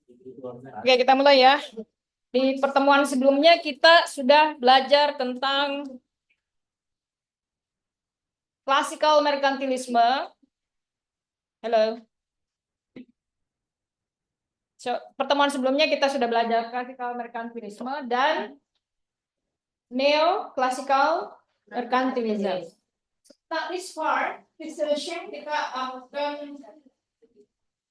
Oke, kita mulai ya. Di pertemuan sebelumnya kita sudah belajar tentang klasikal merkantilisme. Halo. Pertemuan sebelumnya kita sudah belajar klasikal merkantilisme dan neoklasikal merkantilisme. Nah, this session kita akan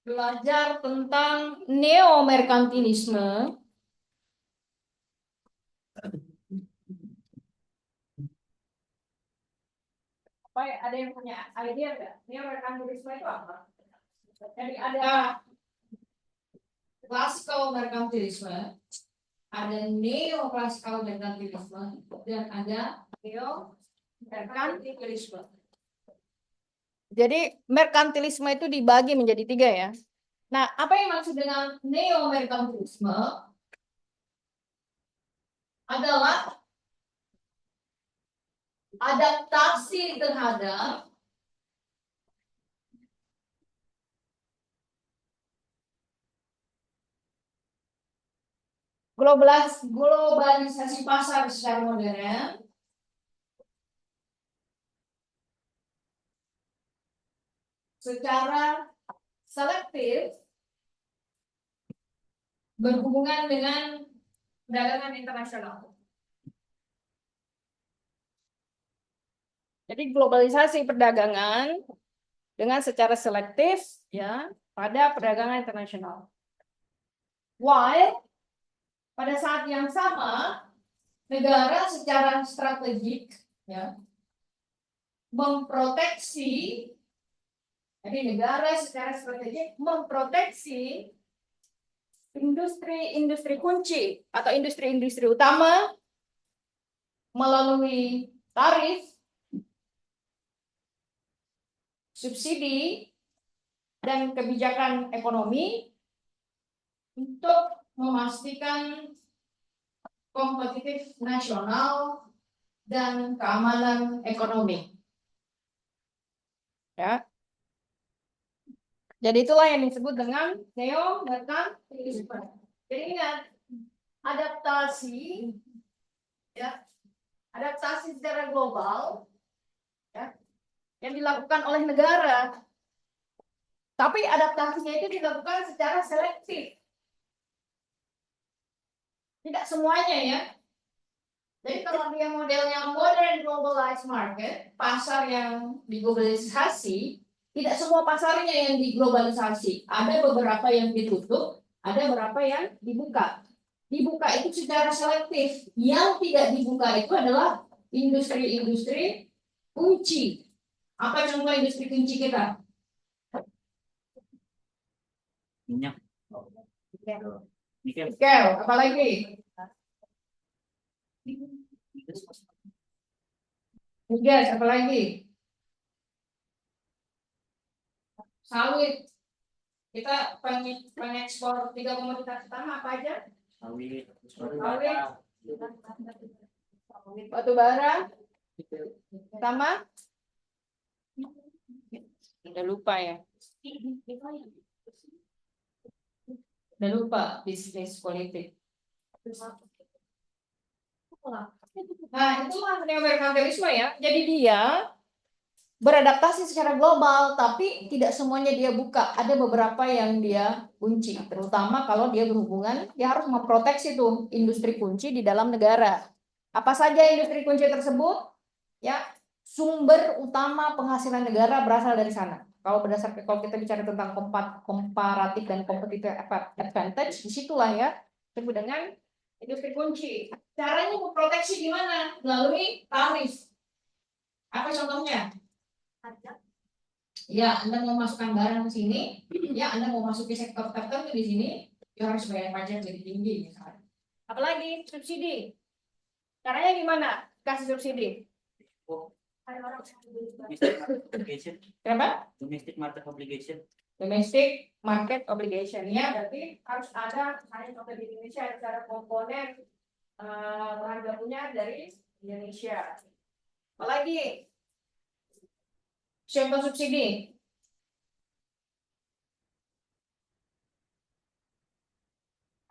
belajar tentang neomerkantilisme. Apa ya, ada yang punya idea nggak? Neomerkantilisme itu apa? Jadi ada classical merkantilisme, ada neoclassical merkantilisme, dan ada neo-merkantilisme. Jadi merkantilisme itu dibagi menjadi 3 ya. Nah, apa yang maksud dengan neo-merkantilisme? Adalah adaptasi terhadap globalisasi pasar secara modern secara selektif berhubungan dengan perdagangan internasional. Jadi globalisasi perdagangan dengan secara selektif ya pada perdagangan internasional. While pada saat yang sama negara secara strategik ya memproteksi, jadi negara secara strategik memproteksi industri-industri kunci atau industri-industri utama melalui tarif, subsidi, dan kebijakan ekonomi untuk memastikan kompetitif nasional dan keamanan ekonomi. Ya. Jadi itulah yang disebut dengan neo-merkantilisme. Jadi ingat, adaptasi ya, adaptasi secara global ya, yang dilakukan oleh negara. Tapi adaptasinya itu dilakukan secara selektif. Tidak semuanya ya. Jadi kalau dia modelnya modern globalized market, pasar yang diglobalisasi, tidak semua pasarnya yang diglobalisasi. Ada beberapa yang ditutup, ada beberapa yang dibuka. Dibuka itu secara selektif. Yang tidak dibuka itu adalah industri-industri kunci. Apa contoh industri kunci kita? Minyak. Nikel, apalagi? Migas, apalagi? Sawit. Kita pengekspor 3 komoditas utama apa aja? Sawit. Batu bara, sama? Udah lupa ya? Udah lupa bisnis politik. Nah, itulah neomerkantilisme ya. Jadi dia beradaptasi secara global, tapi tidak semuanya dia buka. Ada beberapa yang dia kunci, terutama kalau dia berhubungan, dia harus memproteksi tuh industri kunci di dalam negara. Apa saja industri kunci tersebut? Ya, sumber utama penghasilan negara berasal dari sana. Kalau berdasarkan kalau kita bicara tentang komparatif dan competitive advantage, disitulah ya disebut dengan industri kunci. Caranya memproteksi gimana? Melalui tarif. Apa contohnya? Ya, Anda mau masukkan barang ke sini, ya Anda mau masuki sektor tertentu di sini, ya harus bayar pajak lebih tinggi misalnya. Apalagi subsidi. Caranya gimana? Kasih subsidi. Kenapa? Domestic market obligation. Domestic market obligation ya, berarti harus ada, misalnya contoh di Indonesia ada komponen bahan bakunya dari Indonesia. Apalagi? Contoh subsidi.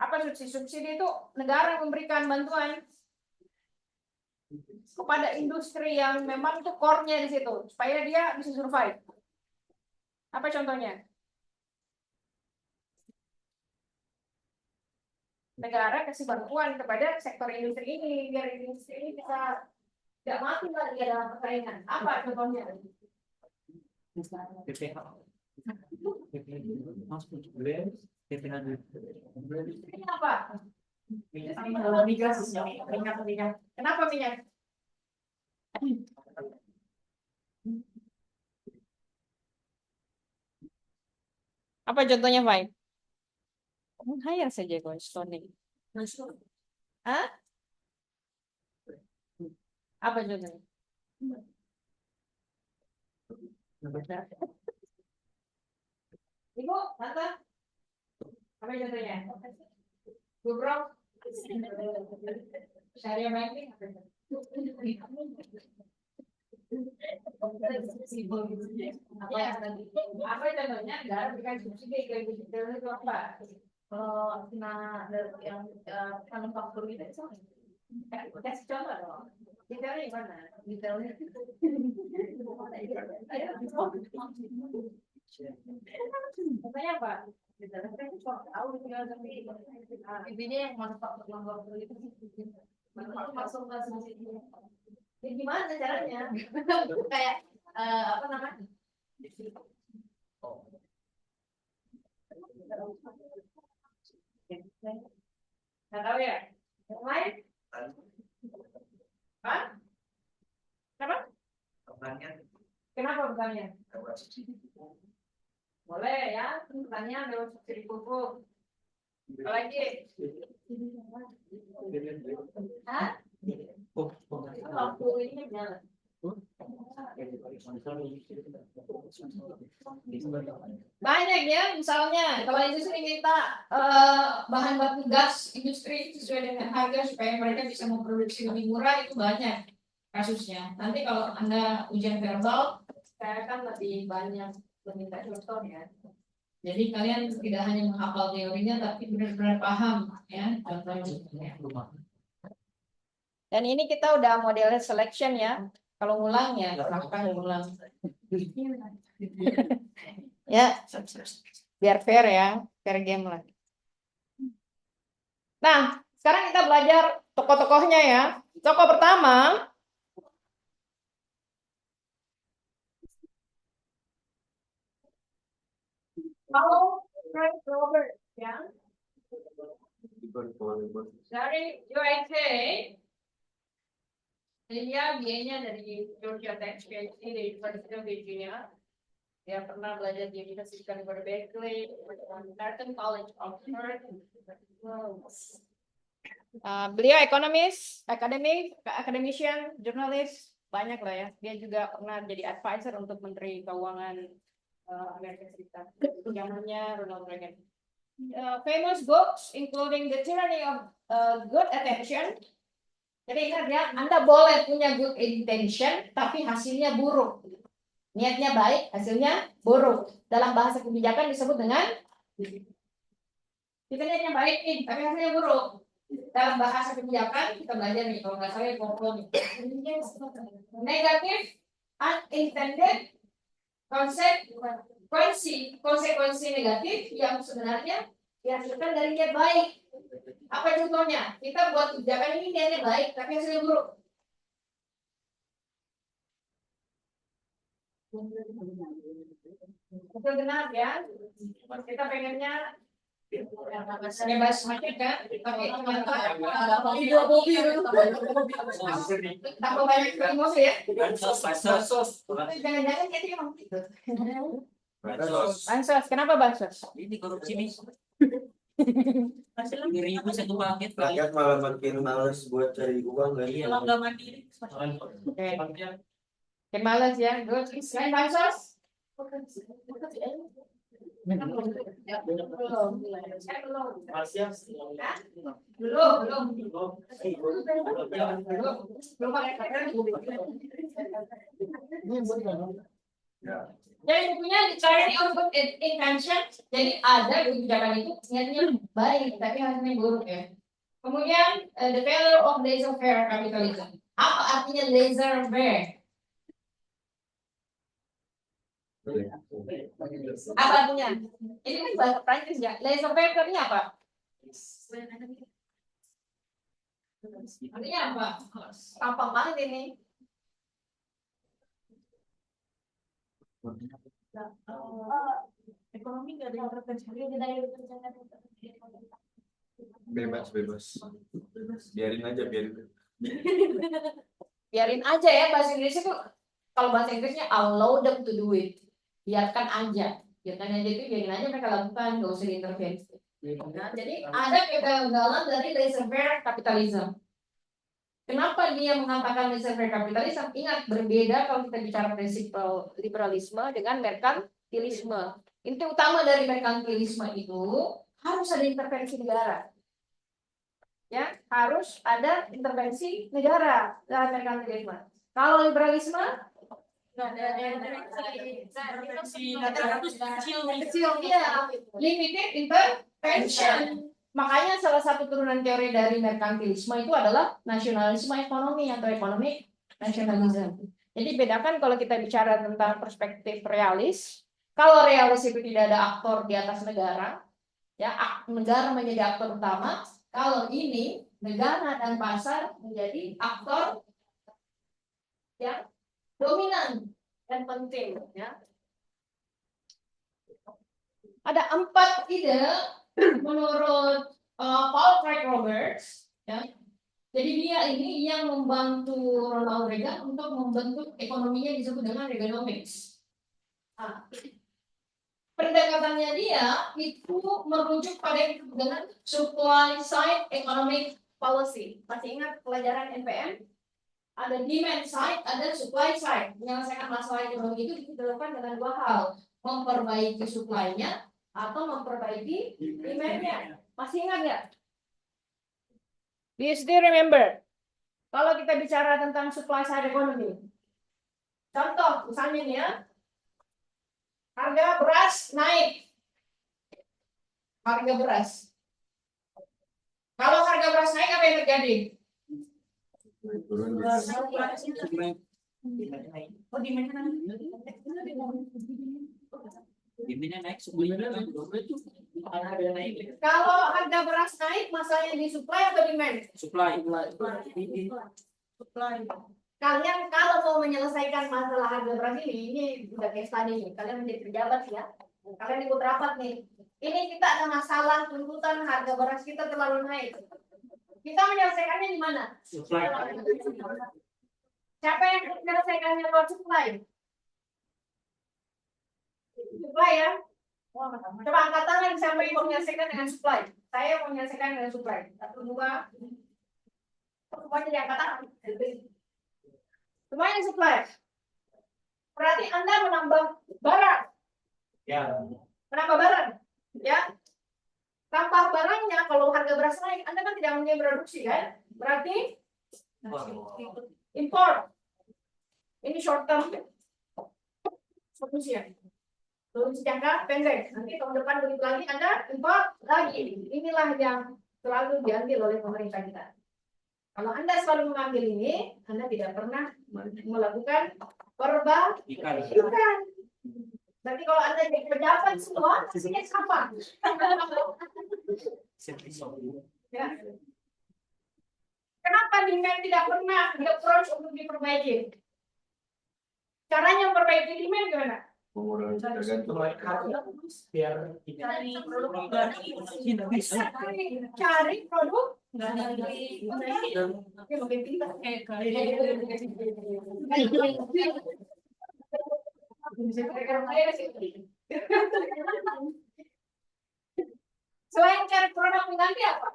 Apa subsidi? Subsidi itu negara memberikan bantuan kepada industri yang memang itu core-nya di situ supaya dia bisa survive. Apa contohnya? Negara kasih bantuan kepada sektor industri ini biar industri ini bisa tidak mati lagi dalam persaingan. Apa contohnya? PPH. PPH. Ini apa? Minyak. Kenapa minyak? Apa contohnya, Pak? Hire saja Goldstone. Hah? Apa contohnya? Ibu, Tante? Apa contohnya? Gubro? Syariah banking? Apa contohnya? Negara berikan subsidi ke industri itu apa? Kalau yang manufaktur itu kasih contoh dong. Detailnya gimana? Detailnya. Contohnya apa? Intinya yang manufaktur itu masuk ke subsidi. Ya gimana caranya? Kayak apa namanya? Nggak tahu ya? Yang lain? Hah? Kenapa? Kenapa pertanyaan? Boleh ya, pertanyaan lewat subsidi pupuk. Apalagi? Hah? Waktu ini jalan. Banyak ya, misalnya kalau industri minta bahan baku gas industri sesuai dengan harga supaya mereka bisa memproduksi lebih murah, itu banyak kasusnya. Nanti kalau Anda ujian verbal, saya akan lebih banyak meminta contoh ya. Jadi kalian tidak hanya menghafal teorinya, tapi benar-benar paham ya contohnya. Dan ini kita udah modelnya selection ya. Kalau ngulang ya, silahkan ngulang. Ya, biar fair ya, fair game lah. Nah, sekarang kita belajar tokoh-tokohnya ya. Tokoh pertama, Paul Frank Robert ya. Dari USA. Dia biayanya dari Georgia Tech, PhD dari University of Virginia. Dia pernah belajar di University of Berkeley, Merton College, Oxford. Beliau ekonomis, academician, jurnalis, banyak lah ya. Dia juga pernah jadi advisor untuk Menteri Keuangan Amerika Serikat. Zamannya Ronald Reagan. Famous books including The Tyranny of Good Attention. Jadi ingat ya, Anda boleh punya good intention, tapi hasilnya buruk. Niatnya baik, hasilnya buruk. Dalam bahasa kebijakan disebut dengan kita niatnya baik nih, tapi hasilnya buruk. Dalam bahasa kebijakan kita belajar nih, kalau nggak salah kompromi. Negatif, unintended, konsekuensi negatif yang sebenarnya dihasilkan dari niat baik. Apa contohnya? Kita buat kebijakan ini niatnya baik, tapi hasilnya buruk. Betul benar ya. Kita pengennya bebas macet kan? Pakai tambah banyak emosi ya. Jangan-jangan kita emang gitu. Bansos, kenapa bansos? Ini korupsi nih. Hasilnya 1.000 satu paket. Rakyat malah makin males buat cari uang kan? Iya, nggak mandiri. Makin males ya. Selain bansos? Belum. Jadi bukunya The Tyranny of Good Intention. Jadi ada kebijakan itu niatnya baik, tapi hasilnya buruk ya. Kemudian the failure of laissez-faire capitalism. Apa artinya laissez-faire? Apa artinya? Ini kan bahasa Prancis ya. Laissez-faire artinya apa? Artinya apa? Gampang banget ini. Ekonomi nggak ada intervensi. Bebas, bebas. Biarin aja, biarin. Biarin aja ya, bahasa Inggrisnya tuh, kalau bahasa Inggrisnya allow them to do it. Biarkan aja. Biarkan aja itu biarin aja mereka lakukan, nggak usah diintervensi. Nah, jadi ada kegagalan dari laissez-faire capitalism. Kenapa dia mengatakan laissez-faire capitalism? Ingat, berbeda kalau kita bicara prinsip liberalisme dengan merkantilisme. Inti utama dari merkantilisme itu harus ada intervensi negara. Ya, harus ada intervensi negara dalam merkantilisme. Kalau liberalisme nggak ada kecil, ya, limited intervention. Makanya salah satu turunan teori dari merkantilisme itu adalah nasionalisme ekonomi atau economic nationalism. Jadi bedakan kalau kita bicara tentang perspektif realis. Kalau realis itu tidak ada aktor di atas negara, ya negara menjadi aktor utama. Kalau ini negara dan pasar menjadi aktor yang dominan dan penting. Ya. Ada 4 ide menurut Paul Craig Roberts. Ya. Jadi dia ini yang membantu Ronald Reagan untuk membentuk ekonominya disebut dengan Reaganomics. Nah, pendekatannya dia itu merujuk pada yang disebut dengan supply side economic policy. Masih ingat pelajaran NPM? Ada demand side, ada supply side. Menyelesaikan masalah ekonomi itu dilakukan dengan 2 hal. Memperbaiki supply-nya atau memperbaiki demand-nya. Masih ingat nggak? Do you still remember? Kalau kita bicara tentang supply side economy. Contoh, misalnya nih ya. Harga beras naik. Harga beras. Kalau harga beras naik, apa yang terjadi? Kalau harga beras naik, masalahnya di supply atau demand? Supply. Kalian kalau mau menyelesaikan masalah harga beras ini udah case study nih. Kalian menjadi pejabat ya. Kalian ikut rapat nih. Ini kita ada masalah tuntutan harga beras kita terlalu naik. Kita menyelesaikannya di mana? Supply. Siapa yang menyelesaikannya lewat supply? Supply ya. Coba angkat tangan siapa yang mau menyelesaikan dengan supply. Saya mau menyelesaikan dengan supply. 1, 2. Semuanya diangkat tangan. Semuanya supply. Berarti Anda menambah barang. Ya. Menambah barang. Ya. Tambah barangnya kalau harga beras naik, Anda kan tidak punya produksi kan? Berarti import. Ini short term solusi ya. Solusi jangka pendek. Nanti tahun depan begitu lagi Anda import lagi. Inilah yang selalu diambil oleh pemerintah kita. Kalau Anda selalu mengambil ini, Anda tidak pernah melakukan perbaikan. Berarti kalau Anda jadi pejabat semua, hasilnya sama. Ya. Kenapa demand tidak pernah di-approach untuk diperbaiki? Caranya memperbaiki demand gimana? Mengurangi ketergantungan. Biar Cari produk selain cari produk pengganti apa?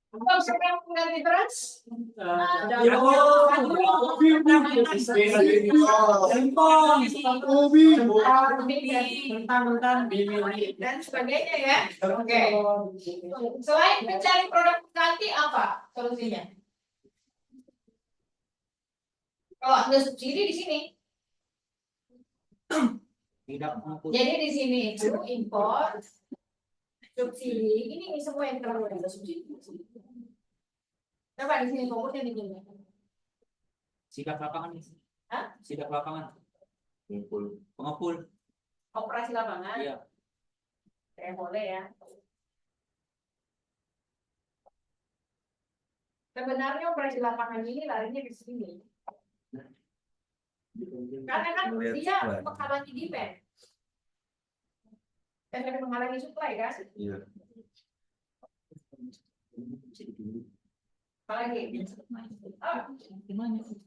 Apa produk pengganti beras? Dan sebagainya ya. Oke. Selain mencari produk pengganti apa solusinya? Kalau ada subsidi di sini. Tidak mampu. Jadi di sini itu impor, subsidi, ini semua yang terlalu ada subsidi. Coba di sini fokusnya di sini. Sidak lapangan nih. Hah? Sidak lapangan. Ngumpul. Pengepul. Operasi lapangan. Iya. Kayak boleh ya. Sebenarnya operasi lapangan ini larinya ke sini. Karena kan Melihat dia supply. menghalangi demand. Dan akan menghalangi supply kan? Iya. Apalagi? Oh,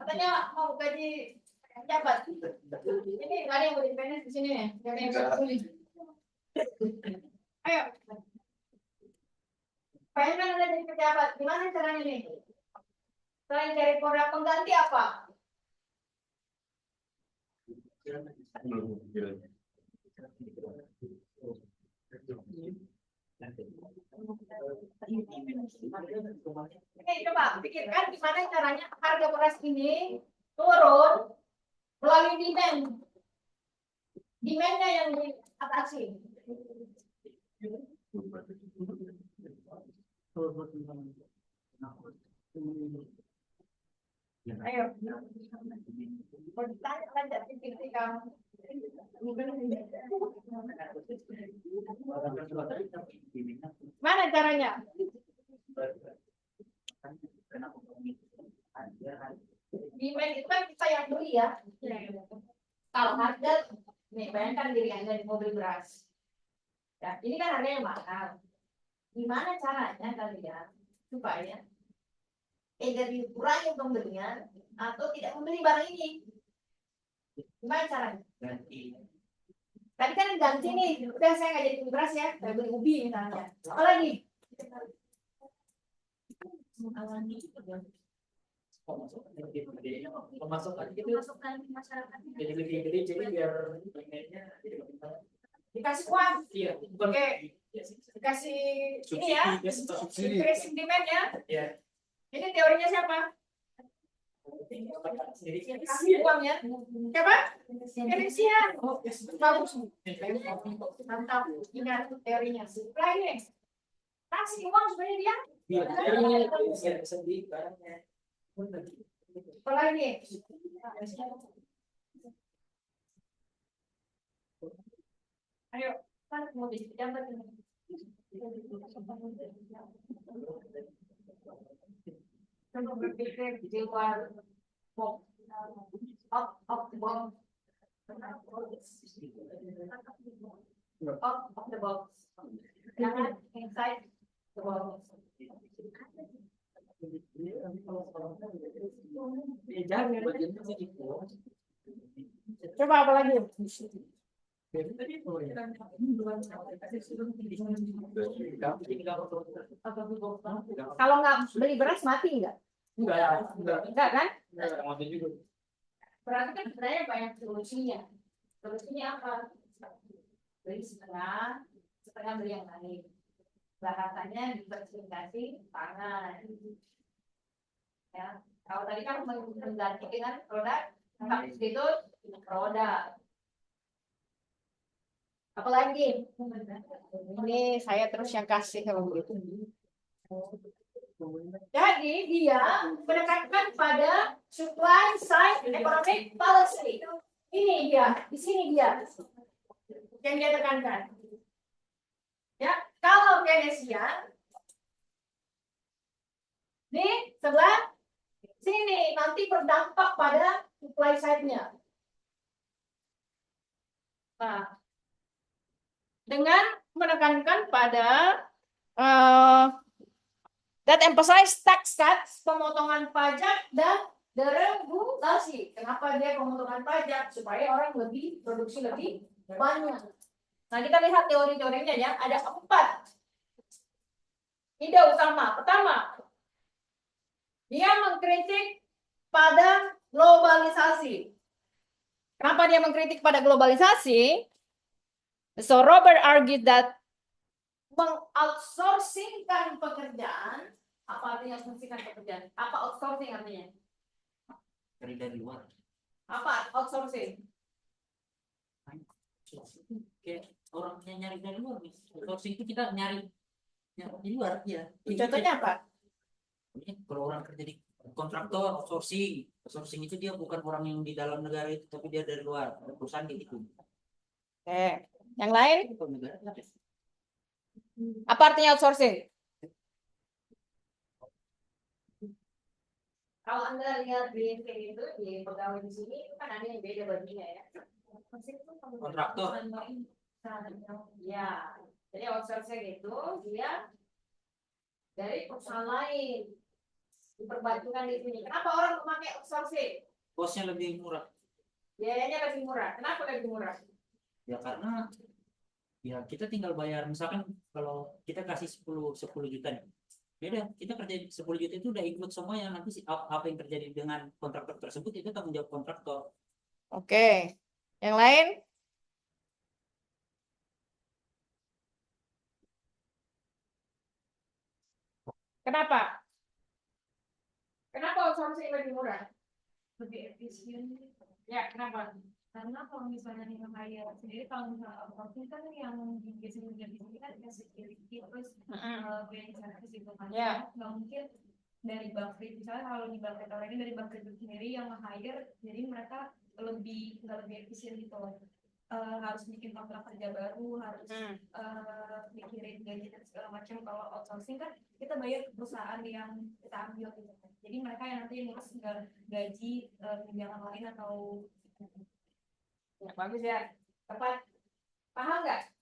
katanya mau gaji pejabat. Ini nggak ada yang mau di sini ya? Nggak ada yang mau tulis. Ayo. Pengen kan ada jadi pejabat? Gimana caranya nih? Selain cari produk pengganti apa? Belum kepikiran. Oke, coba pikirkan gimana caranya harga beras ini turun melalui demand. Demand-nya yang diatasi. Ayo. Mau ditanya lanjut pikir kamu. Mana caranya? Demand itu kan kita yang beli ya. Kalau harga, nih bayangkan diri Anda di mobil beras. Ya, ini kan harganya mahal. Gimana caranya kalian supaya dari dikurangi pembelian atau tidak membeli barang ini? Gimana caranya? Tadi kan ganti nih, udah saya nggak jadi beli beras ya, saya beli ubi misalnya. Apa lagi? Pemasukan gitu. Masyarakat Jadi lebih gede jadi biar pengennya dikasih uang, iya. oke, dikasih ini ya, Subsidi. increasing demand ya. Iya. Ini teorinya siapa? Kasih uang ya. Siapa? Keynesian. Bagus. Mantap. Ingat teorinya. Lainnya. Kasih uang supaya dia. Iya. Iya sedih barangnya. Apa lagi? Ayo, kan mau jadi pejabat ini. Coba berpikir di luar box, out of the box, out of the box, jangan inside the box. Coba apa lagi? Kalau nggak beli beras mati nggak? Enggak kan? Berarti kan sebenarnya banyak solusinya. Solusinya apa? Beli setengah, setengah beli yang lain. Bahasanya diversifikasi pangan. Ya, kalau tadi kan mengganti dengan produk, substitut produk. Apalagi? Ini saya terus yang kasih kalau begitu. Jadi dia menekankan pada supply side economic policy. Ini dia, di sini dia yang dia tekankan. Ya, kalau Keynesian di sebelah sini nanti berdampak pada supply side-nya. Nah, dengan menekankan pada that emphasize tax cuts, pemotongan pajak dan deregulasi. Kenapa dia pemotongan pajak? Supaya orang lebih produksi lebih banyak. Nah, kita lihat teori-teorinya ya. Ada 4 ide utama. Pertama, dia mengkritik pada globalisasi. Kenapa dia mengkritik pada globalisasi? So Robert argued that mengoutsourcingkan pekerjaan, apa artinya outsourcingkan pekerjaan? Apa outsourcing artinya? dari luar. Apa outsourcing? Kayak orangnya nyari dari luar nih. Outsourcing itu kita nyari di luar ya. Contohnya apa? Kalau orang kerja di kontraktor outsourcing itu dia bukan orang yang di dalam negara itu, tapi dia dari luar, ada perusahaan kayak gitu. Oke. Yang lain? Kalau negara Apa artinya outsourcing? Kalau Anda lihat di LinkedIn itu, di pegawai di sini, itu kan ada yang beda baginya ya. kontraktor. Ya, jadi outsourcing itu dia dari perusahaan lain diperbantukan di sini. Kenapa orang memakai outsourcing? Bosnya lebih murah. Biayanya lebih murah. Kenapa lebih murah? Ya karena ya kita tinggal bayar, misalkan kalau kita kasih 10 juta nih. Beda, kita kerja 10 juta itu udah include semuanya, nanti apa yang terjadi dengan kontraktor tersebut itu tanggung jawab kontraktor. Oke. Yang lain? Kenapa? Kenapa outsourcing lebih murah? Lebih efisien. Ya, kenapa? Karena kalau misalnya di hire sendiri, kalau misalnya outsourcing kan yang biasanya jadi sini kan ya security terus cleaning service itu kan. Ya. Nggak mungkin dari Bakri, misalnya kalau di Bakri tahun ini dari Bakri itu sendiri yang hire, jadi mereka nggak lebih efisien gitu loh. Harus bikin kontrak kerja baru, harus mikirin gaji dan segala macam. Kalau outsourcing kan kita bayar ke perusahaan yang kita ambil gitu kan. Jadi mereka yang nanti ngurus gaji tunjangan lain atau Ya, bagus ya. Tepat. Paham nggak?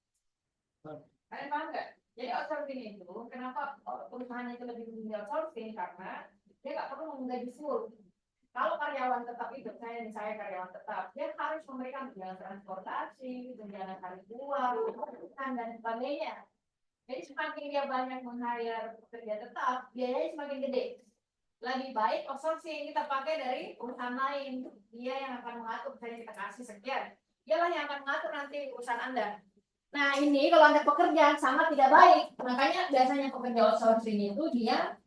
Paham. Kalian paham nggak? Jadi outsourcing itu, kenapa perusahaan itu lebih memilih outsourcing? Karena dia nggak perlu menggaji full. Kalau karyawan tetap itu, saya karyawan tetap, dia harus memberikan tunjangan transportasi, tunjangan hari tua, dan sebagainya. Jadi semakin dia banyak meng-hire pekerja tetap, biayanya semakin gede. Lebih baik outsourcing kita pakai dari perusahaan lain. Dia yang akan mengatur, misalnya kita kasih sekian. Dialah yang akan mengatur nanti urusan Anda. Nah ini kalau Anda pekerja sangat tidak baik. Makanya biasanya pekerja outsourcing itu dia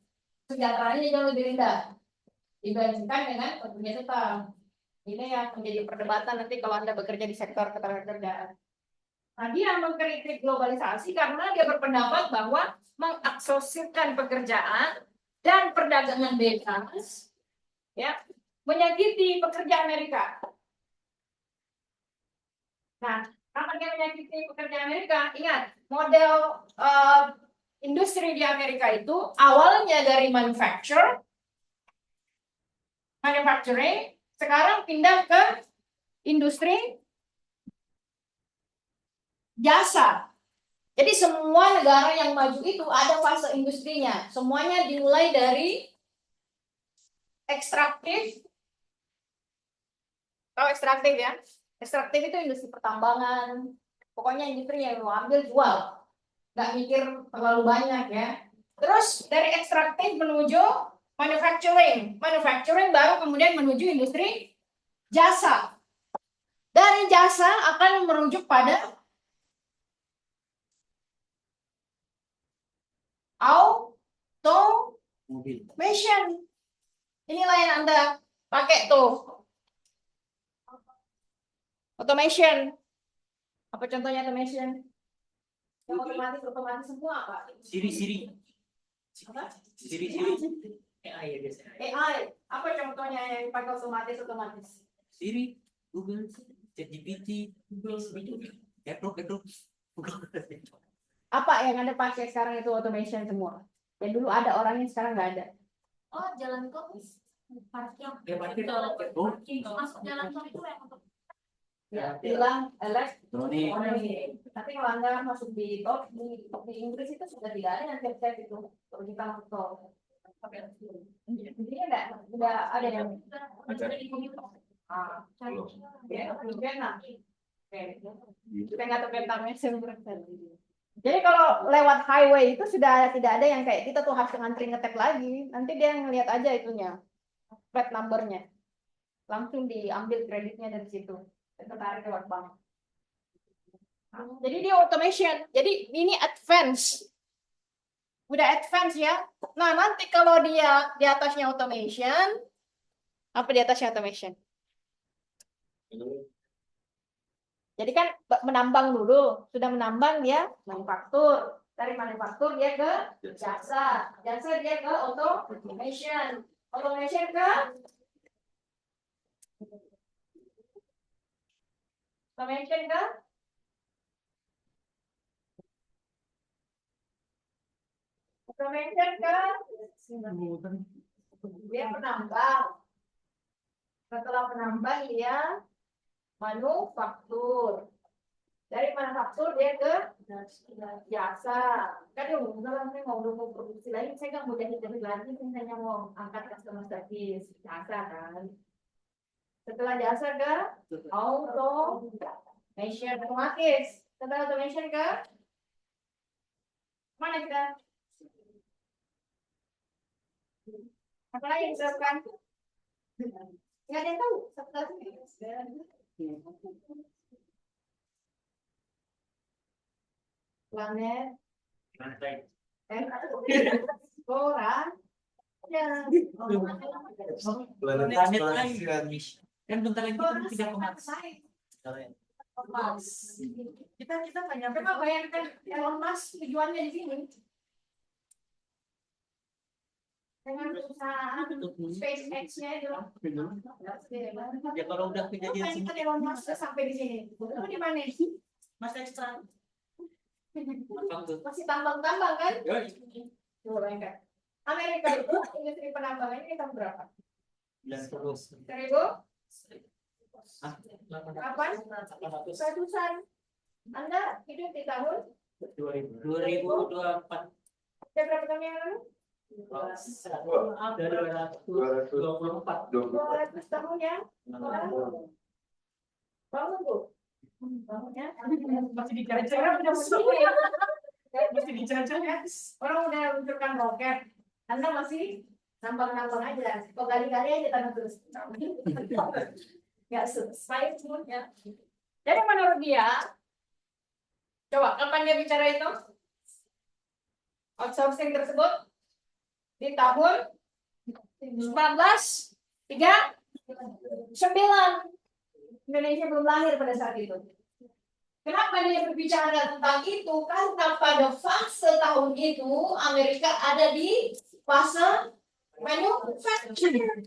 sejahteraannya jauh lebih rendah dibandingkan dengan pekerja tetap. Ini yang menjadi perdebatan nanti kalau Anda bekerja di sektor ketenagakerjaan. Nah, dia mengkritik globalisasi karena dia berpendapat bahwa mengaksosirkan pekerjaan dan perdagangan bebas ya menyakiti pekerja Amerika. Nah, apa dia menyakiti pekerja Amerika? Ingat, model industri di Amerika itu awalnya dari manufacturing, sekarang pindah ke industri jasa. Jadi semua negara yang maju itu ada fase industrinya. Semuanya dimulai dari ekstraktif. Tahu ekstraktif ya? Ekstraktif itu industri pertambangan. Pokoknya industri yang mau ambil jual. Nggak mikir terlalu banyak ya. Terus dari ekstraktif menuju manufacturing. Manufacturing baru kemudian menuju industri jasa. Dari jasa akan merujuk pada automation. Inilah yang Anda pakai tuh. Automation. Apa contohnya automation? Yang otomatis semua apa? Siri. Apa? Siri. AI ya biasanya. AI. Apa contohnya yang pakai otomatis? Siri, Google, ChatGPT, Google. Apa yang Anda pakai sekarang itu automation semua? Yang dulu ada orangnya sekarang nggak ada. oh jalan tol parkir Ya, parkir. masuk jalan tol itu yang untuk Ya, bilang Elektronik. elektronik. Tapi kalau Anda masuk di tol di Inggris itu sudah tidak ada yang siap-siap itu kalau kita masuk tol. Intinya udah ada yang ya, Vietnam. Oke. Kita nggak tahu tentangnya sebenarnya. Jadi kalau lewat highway itu sudah tidak ada yang kayak kita tuh harus ngantri ngetep lagi. Nanti dia ngelihat aja itunya, plat numbernya, langsung diambil kreditnya dari situ. Tertarik lewat bank. Jadi dia automation. Jadi ini advance. Udah advance ya. Nah nanti kalau dia di atasnya automation, Apa di atasnya automation? Jadi kan menambang dulu, sudah menambang dia manufaktur, dari manufaktur dia ke jasa, jasa dia ke automation, automation ke automation ke automation ke dia penambang. Setelah penambang dia manufaktur. Dari manufaktur dia ke jasa. Kan dia udah saya mau produksi lagi, saya nggak mau jadi lagi, saya hanya mau angkat customer service jasa kan. Setelah jasa ke automation otomatis. Setelah automation ke mana kita? Apa lagi yang diterapkan? Nggak ada yang tahu. Setelah planet Lantai. orang ya Planet lain. Kan bentar lagi kita tidak ke Mars. kita nggak nyampe kok, bayangkan Elon Musk tujuannya di sini dengan perusahaan SpaceX-nya itu. Ya kalau udah kejadian sini, Bayangkan Elon Musk sampai di sini, itu di mana sih? Mas Ekstra. Masih tambang-tambang kan? Coba bayangkan. Amerika itu industri penambangan ini tahun berapa? 90. 1000? Ah, Kapan? Ratusan. Anda hidup di tahun 2024. ya berapa tahun yang lalu? Ada 224. 200 tahun ya? Bangun tuh. Bangunnya. Masih dijajah. Orang udah meluncur ya. Masih dijajah ya. Orang udah meluncurkan roket. Anda masih nambang-nambang aja. Kok gali-gali aja tanah terus. Nggak selesai semuanya. Jadi menurut dia, coba kapan dia bicara itu? Outsourcing tersebut di tahun 1939. Indonesia belum lahir pada saat itu. Kenapa dia berbicara tentang itu? Karena pada fase tahun itu Amerika ada di fase manufacturing.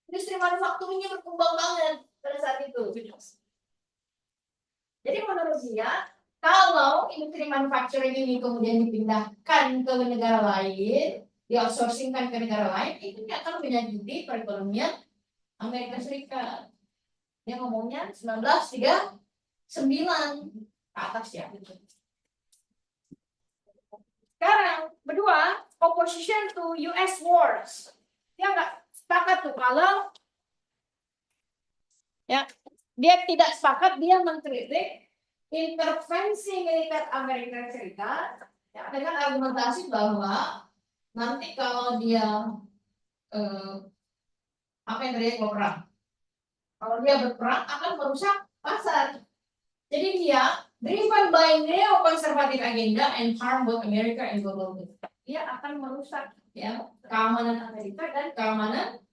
Industri manufakturnya berkembang banget pada saat itu. Jadi menurut dia, kalau industri manufacturing ini kemudian dipindahkan ke negara lain, di-outsourcingkan ke negara lain, itu akan menyakiti perekonomian Amerika Serikat. Dia ngomongnya 1939 ke atas ya. Sekarang berdua, opposition to US wars. Dia nggak sepakat tuh kalau ya dia tidak sepakat, dia mengkritik intervensi militer Amerika Serikat ya, dengan argumentasi bahwa nanti kalau dia apa yang terjadi kalau perang, kalau dia berperang akan merusak pasar. Jadi dia driven by neo-conservative agenda and harm both America and global good. Dia akan merusak ya keamanan Amerika dan keamanan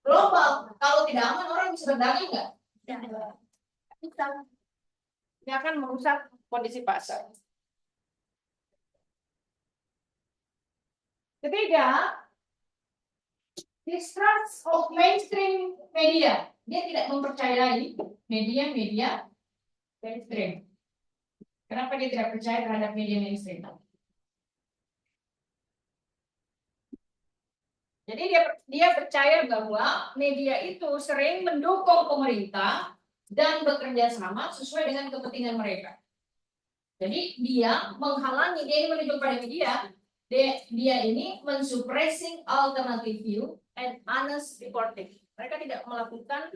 global. Kalau tidak aman, orang bisa berdagang nggak? Bisa. Dia akan merusak kondisi pasar. Ketiga, distrust of mainstream media. Dia tidak mempercayai media-media mainstream. Kenapa dia tidak percaya terhadap media mainstream? Jadi dia percaya bahwa media itu sering mendukung pemerintah dan bekerja sama sesuai dengan kepentingan mereka. Jadi dia menghalangi, dia ini menunjuk pada media, dia ini mensuppressing alternative view and honest reporting. Mereka tidak melakukan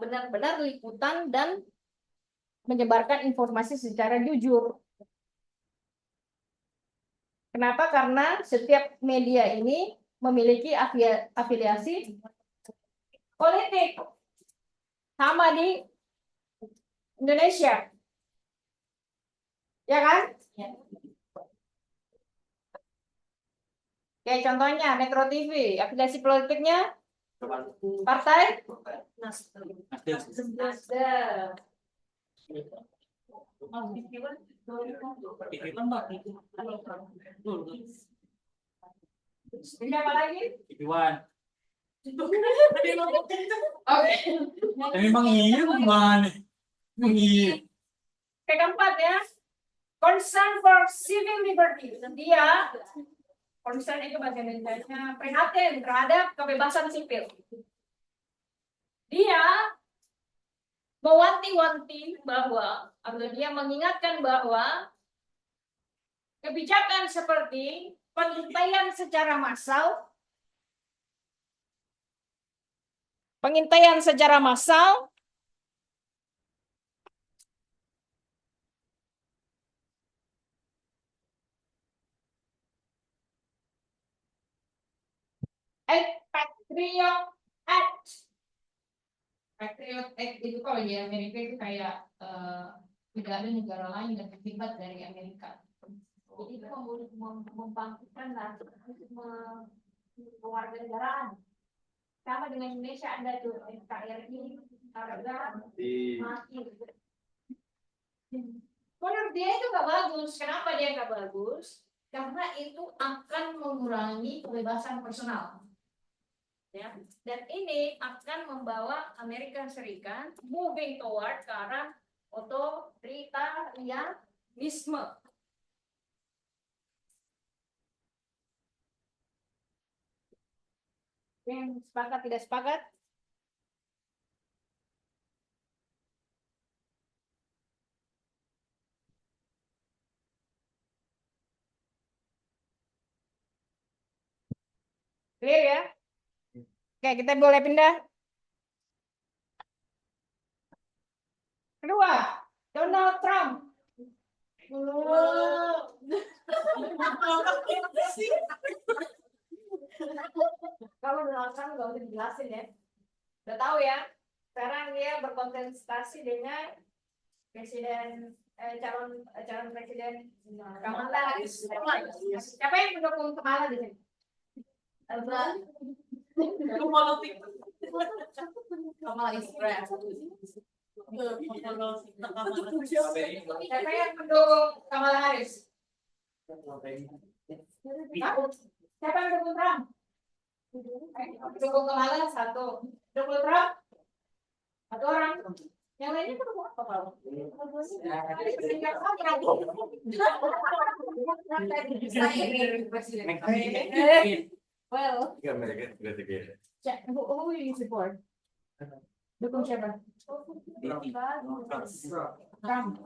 benar-benar liputan dan menyebarkan informasi secara jujur. Kenapa? Karena setiap media ini memiliki afiliasi politik. Sama di Indonesia. Ya kan? Ya. Kayak contohnya Metro TV, afiliasi politiknya Partai Nasdem. Nasdem. Pikiran Mbak. Ini apa lagi? Pikiran. Oke. Memang iya gimana? Iya. Oke, keempat ya. Concern for civil liberty. Dia concern itu bahasa Indonesia prihatin terhadap kebebasan sipil. Dia mewanti-wanti bahwa atau dia mengingatkan bahwa kebijakan seperti pengintaian secara massal, Patriot Act. Patriot Act itu kalau di Amerika itu kayak tidak ada negara lain yang terlibat dari Amerika. Jadi itu membangkitkan kewarganegaraan. Sama dengan Indonesia ada tuh NKRI, harga mati. Menurut dia itu nggak bagus. Kenapa dia nggak bagus? Karena itu akan mengurangi kebebasan personal. Ya, dan ini akan membawa Amerika Serikat moving toward ke arah otoritarianisme. Yang sepakat tidak sepakat? Clear ya? Oke, kita boleh pindah. Kedua, Donald Trump. Kalau Donald Trump nggak usah dijelasin ya. Udah tahu ya. Sekarang dia berkontestasi dengan calon presiden Kamala Harris. Siapa yang mendukung Kamala di sini? Kamala is great. Siapa yang mendukung Kamala Harris? Siapa yang mendukung Trump? Mendukung Kamala satu. Mendukung Trump? Satu orang. Yang lainnya mendukung apa kalau? Well, who you support? Dukung siapa? Trump.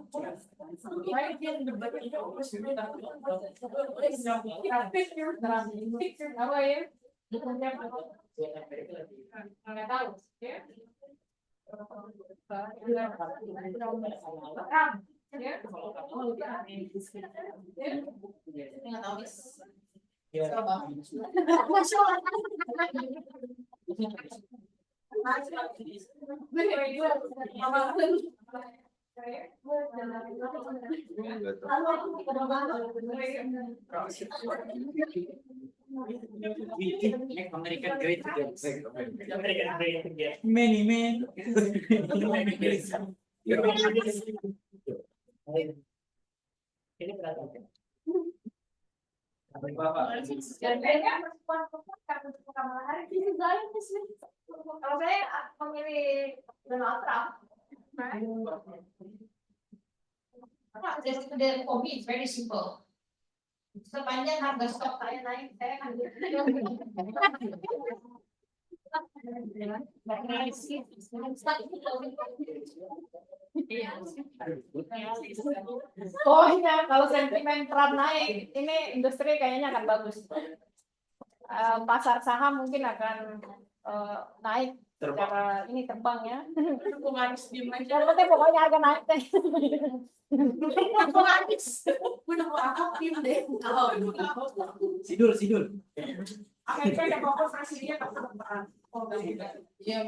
Apa ya? Dukung siapa? Nggak tahu. Ya. Trump. Ya. Nggak tahu. Make America great again. America great again. Many men. Ini berapa? Kalau saya memilih Donald Trump, the hobby is very simple. Sepanjang harga stok saya naik, saya akan pokoknya kalau sentimen Trump naik, ini industri kayaknya akan bagus. Pasar saham mungkin akan naik secara ini terbang ya. Harus dimana? Yang penting pokoknya harga naik deh. Sidul. Amerika ada pokok presidennya iya,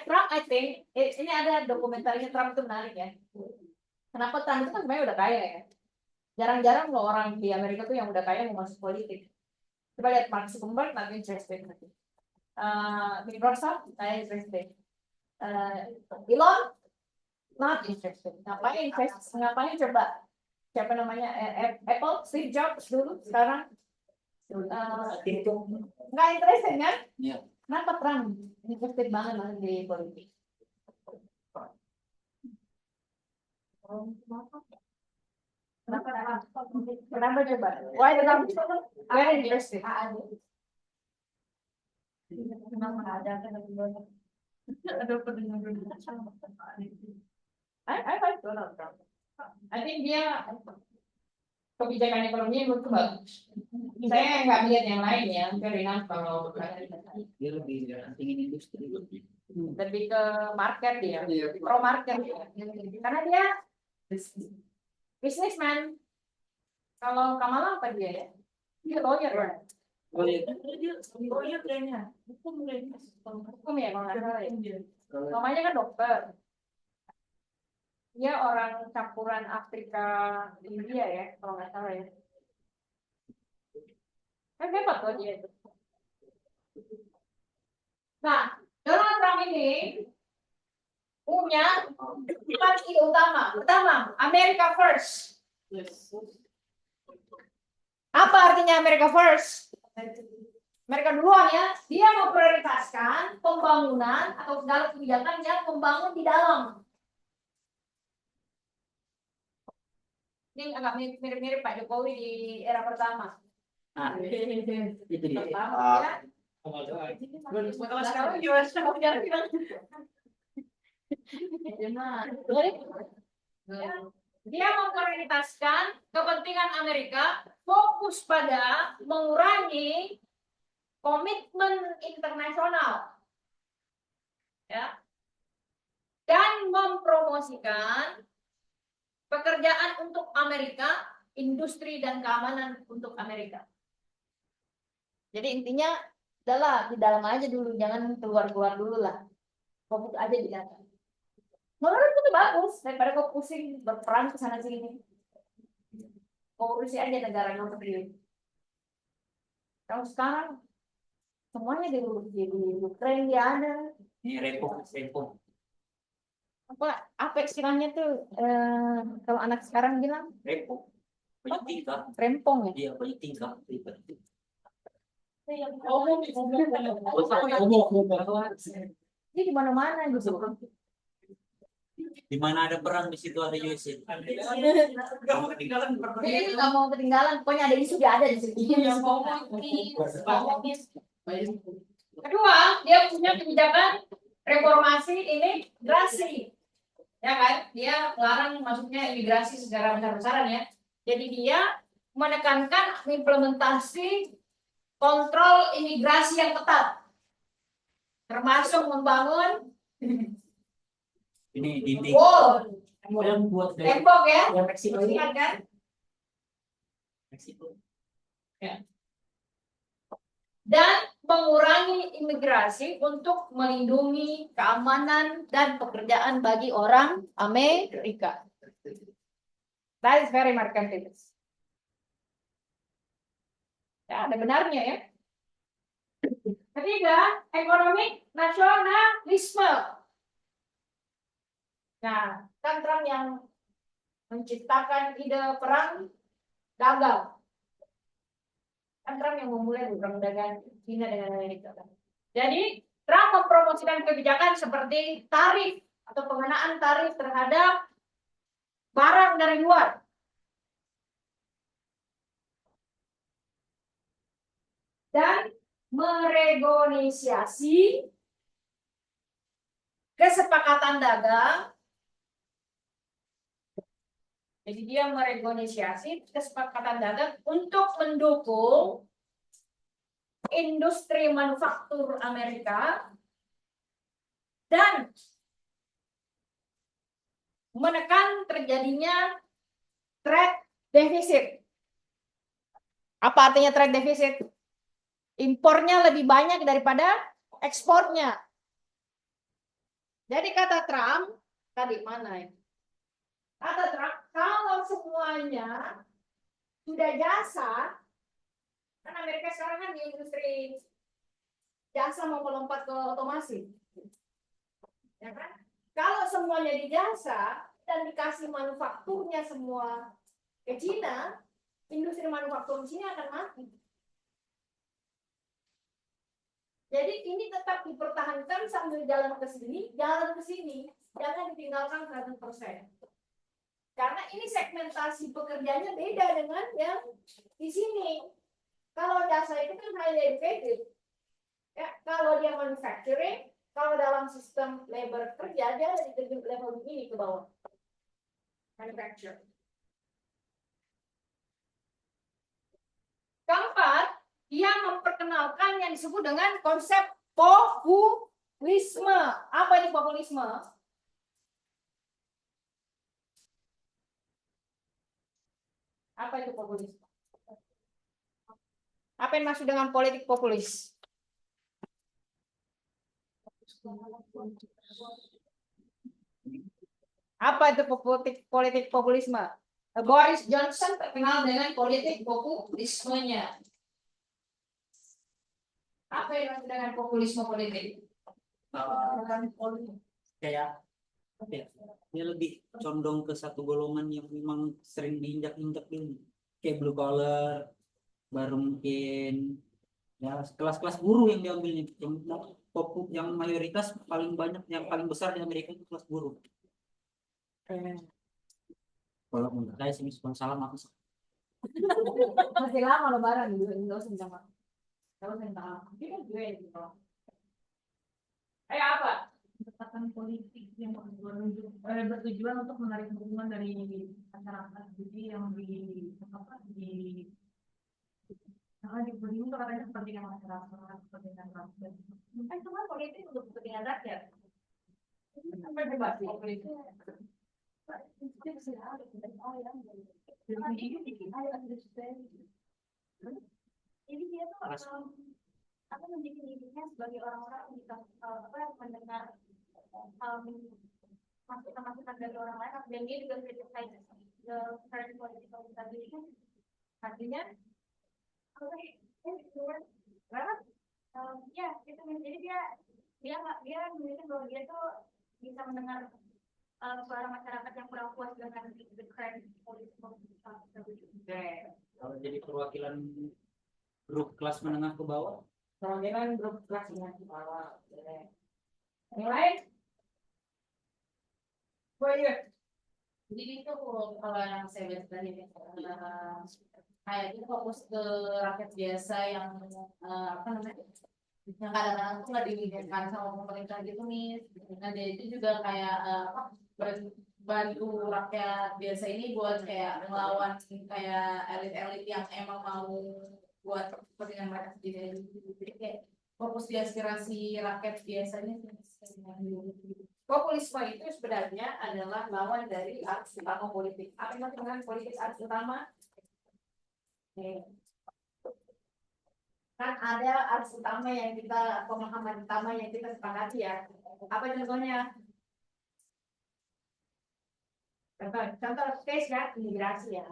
Trump, I think ini ada dokumentarinya Trump itu menarik ya. Kenapa Trump itu kan sebenarnya udah kaya ya. Jarang-jarang loh orang di Amerika tuh yang udah kaya mau masuk politik. Coba lihat Mark Zuckerberg, not interested. Microsoft, saya interested. Elon, not interested. Ngapain coba? Siapa namanya? Apple, Steve Jobs dulu, sekarang nggak interested kan? Iya. Kenapa Trump interested banget di politik? Kenapa coba? Why Trump very interested? I like Donald Trump. I think dia kebijakan ekonomi menurutku bagus. Saya nggak lihat yang lain ya, fair enough kalau Dia lebih pentingin industri. lebih ke market dia, pro market karena dia businessman. Kalau Kamala apa dia ya? Dia lawyer ya? Lawyer kayaknya. Hukum ya kalau nggak salah ya. Mamanya kan dokter. Dia orang campuran Afrika India ya, kalau nggak salah ya. Kan hebat loh dia itu. Nah, Donald Trump ini punya 4 ide utama. Pertama, America First. Apa artinya America First? Mereka duluan ya, dia memprioritaskan pembangunan atau segala kebijakan yang membangun di dalam. Ini agak mirip-mirip Pak Jokowi di era pertama. Nah, itu dia. Pertama ya. Kalau sekarang gimana? Dia memprioritaskan kepentingan Amerika, fokus pada mengurangi komitmen internasional, ya, dan mempromosikan pekerjaan untuk Amerika, industri dan keamanan untuk Amerika. Jadi intinya adalah di dalam aja dulu, jangan keluar-keluar dulu lah. Fokus aja di dalam. Menurutku itu bagus daripada kau pusing berperang ke sana sini. Kau urusi aja negara yang sendiri. Kalau sekarang semuanya di Ukraina dia ada. Ini rempong. Apa istilahnya tuh? Kalau anak sekarang bilang Rempong. Banyak tingkah. rempong ya. Iya, banyak tingkah. Jadi di mana-mana gitu. Di mana ada perang di situ ada USA. Jadi nggak mau ketinggalan, pokoknya ada isu dia ada di sini. Kedua, dia punya kebijakan reformasi imigrasi, ya kan? Dia melarang masuknya imigrasi secara besar-besaran ya. Jadi dia menekankan implementasi kontrol imigrasi yang ketat, termasuk membangun Ini dinding. wall, Yang buat dari tembok ya, yang Meksiko ini. ingat kan? Meksiko. Dan mengurangi imigrasi untuk melindungi keamanan dan pekerjaan bagi orang Amerika. That is very mercantilist. Ya, ada benarnya ya. Ketiga, ekonomi nasionalisme. Nah, kan Trump yang menciptakan ide perang gagal. Kan Trump yang memulai perang dagang China dengan Amerika. Jadi, Trump mempromosikan kebijakan seperti tarif atau pengenaan tarif terhadap barang dari luar. Dan merenegosiasi kesepakatan dagang. Jadi dia merenegosiasi kesepakatan dagang untuk mendukung industri manufaktur Amerika dan menekan terjadinya trade deficit. Apa artinya trade deficit? Impornya lebih banyak daripada ekspornya. Jadi kata Trump, tadi mana ya? Kata Trump, kalau semuanya sudah jasa, Kan Amerika sekarang kan di industri jasa mau melompat ke otomasi. Ya kan? Kalau semuanya di jasa dan dikasih manufakturnya semua ke Cina, industri manufaktur di sini akan mati. Jadi ini tetap dipertahankan sambil jalan ke sini, jangan ditinggalkan 100%. Karena ini segmentasi pekerjaannya beda dengan yang di sini. Kalau jasa itu kan highly educated. Ya, kalau dia manufacturing, kalau dalam sistem labor kerja, dia ada di level ini ke bawah. Manufacturing. Keempat, dia memperkenalkan yang disebut dengan konsep populisme. Apa itu populisme? Apa itu populisme? Apa yang maksud dengan politik populis? Apa itu politik populisme? Boris Johnson terkenal dengan politik populismenya. Apa yang maksud dengan populisme politik? Kayak apa ya? Dia lebih condong ke satu golongan yang memang sering diinjak-injak ini, kayak blue collar, baru mungkin ya kelas-kelas buruh yang diambilnya, yang mayoritas paling banyak, yang paling besar di Amerika itu kelas buruh. Kalau menurut saya sih salah aku. Masih lama lebaran dulu, enggak usah minta maaf. Enggak usah minta maaf. Ini kan gue gitu. Kayak apa? Pendekatan politik yang bertujuan untuk menarik dukungan dari masyarakat. Jadi yang di diberi itu katanya kepentingan masyarakat, kepentingan rakyat. Kan cuma politik untuk kepentingan rakyat. Apa yang bebas politik? Jadi dia tuh menjadi dirinya sebagai orang-orang yang bisa mendengar masukan-masukan dari orang lain, dan dia juga criticize the current political establishment. Artinya ya itu, jadi dia memiliki bahwa dia tuh bisa mendengar suara masyarakat yang kurang puas dengan the current political establishment. Kalau jadi perwakilan grup kelas menengah ke bawah, Perwakilan grup kelas menengah ke bawah. Yang lain? Jadi itu kalau yang saya baca tadi kayak itu fokus ke rakyat biasa yang apa namanya, yang kadang-kadang tuh nggak diinginkan sama pemerintah gitu nih. Nah dia itu juga kayak bantu rakyat biasa ini buat kayak melawan kayak elit-elit yang emang mau buat kepentingan mereka sendiri. Jadi kayak fokus di aspirasi rakyat biasanya sih. Populisme itu sebenarnya adalah lawan dari arus utama politik. Apa yang maksud dengan politik arus utama? Kan ada arus utama yang kita, pemahaman utama yang kita sepakati ya. Apa contohnya? Contoh case kan imigrasi ya.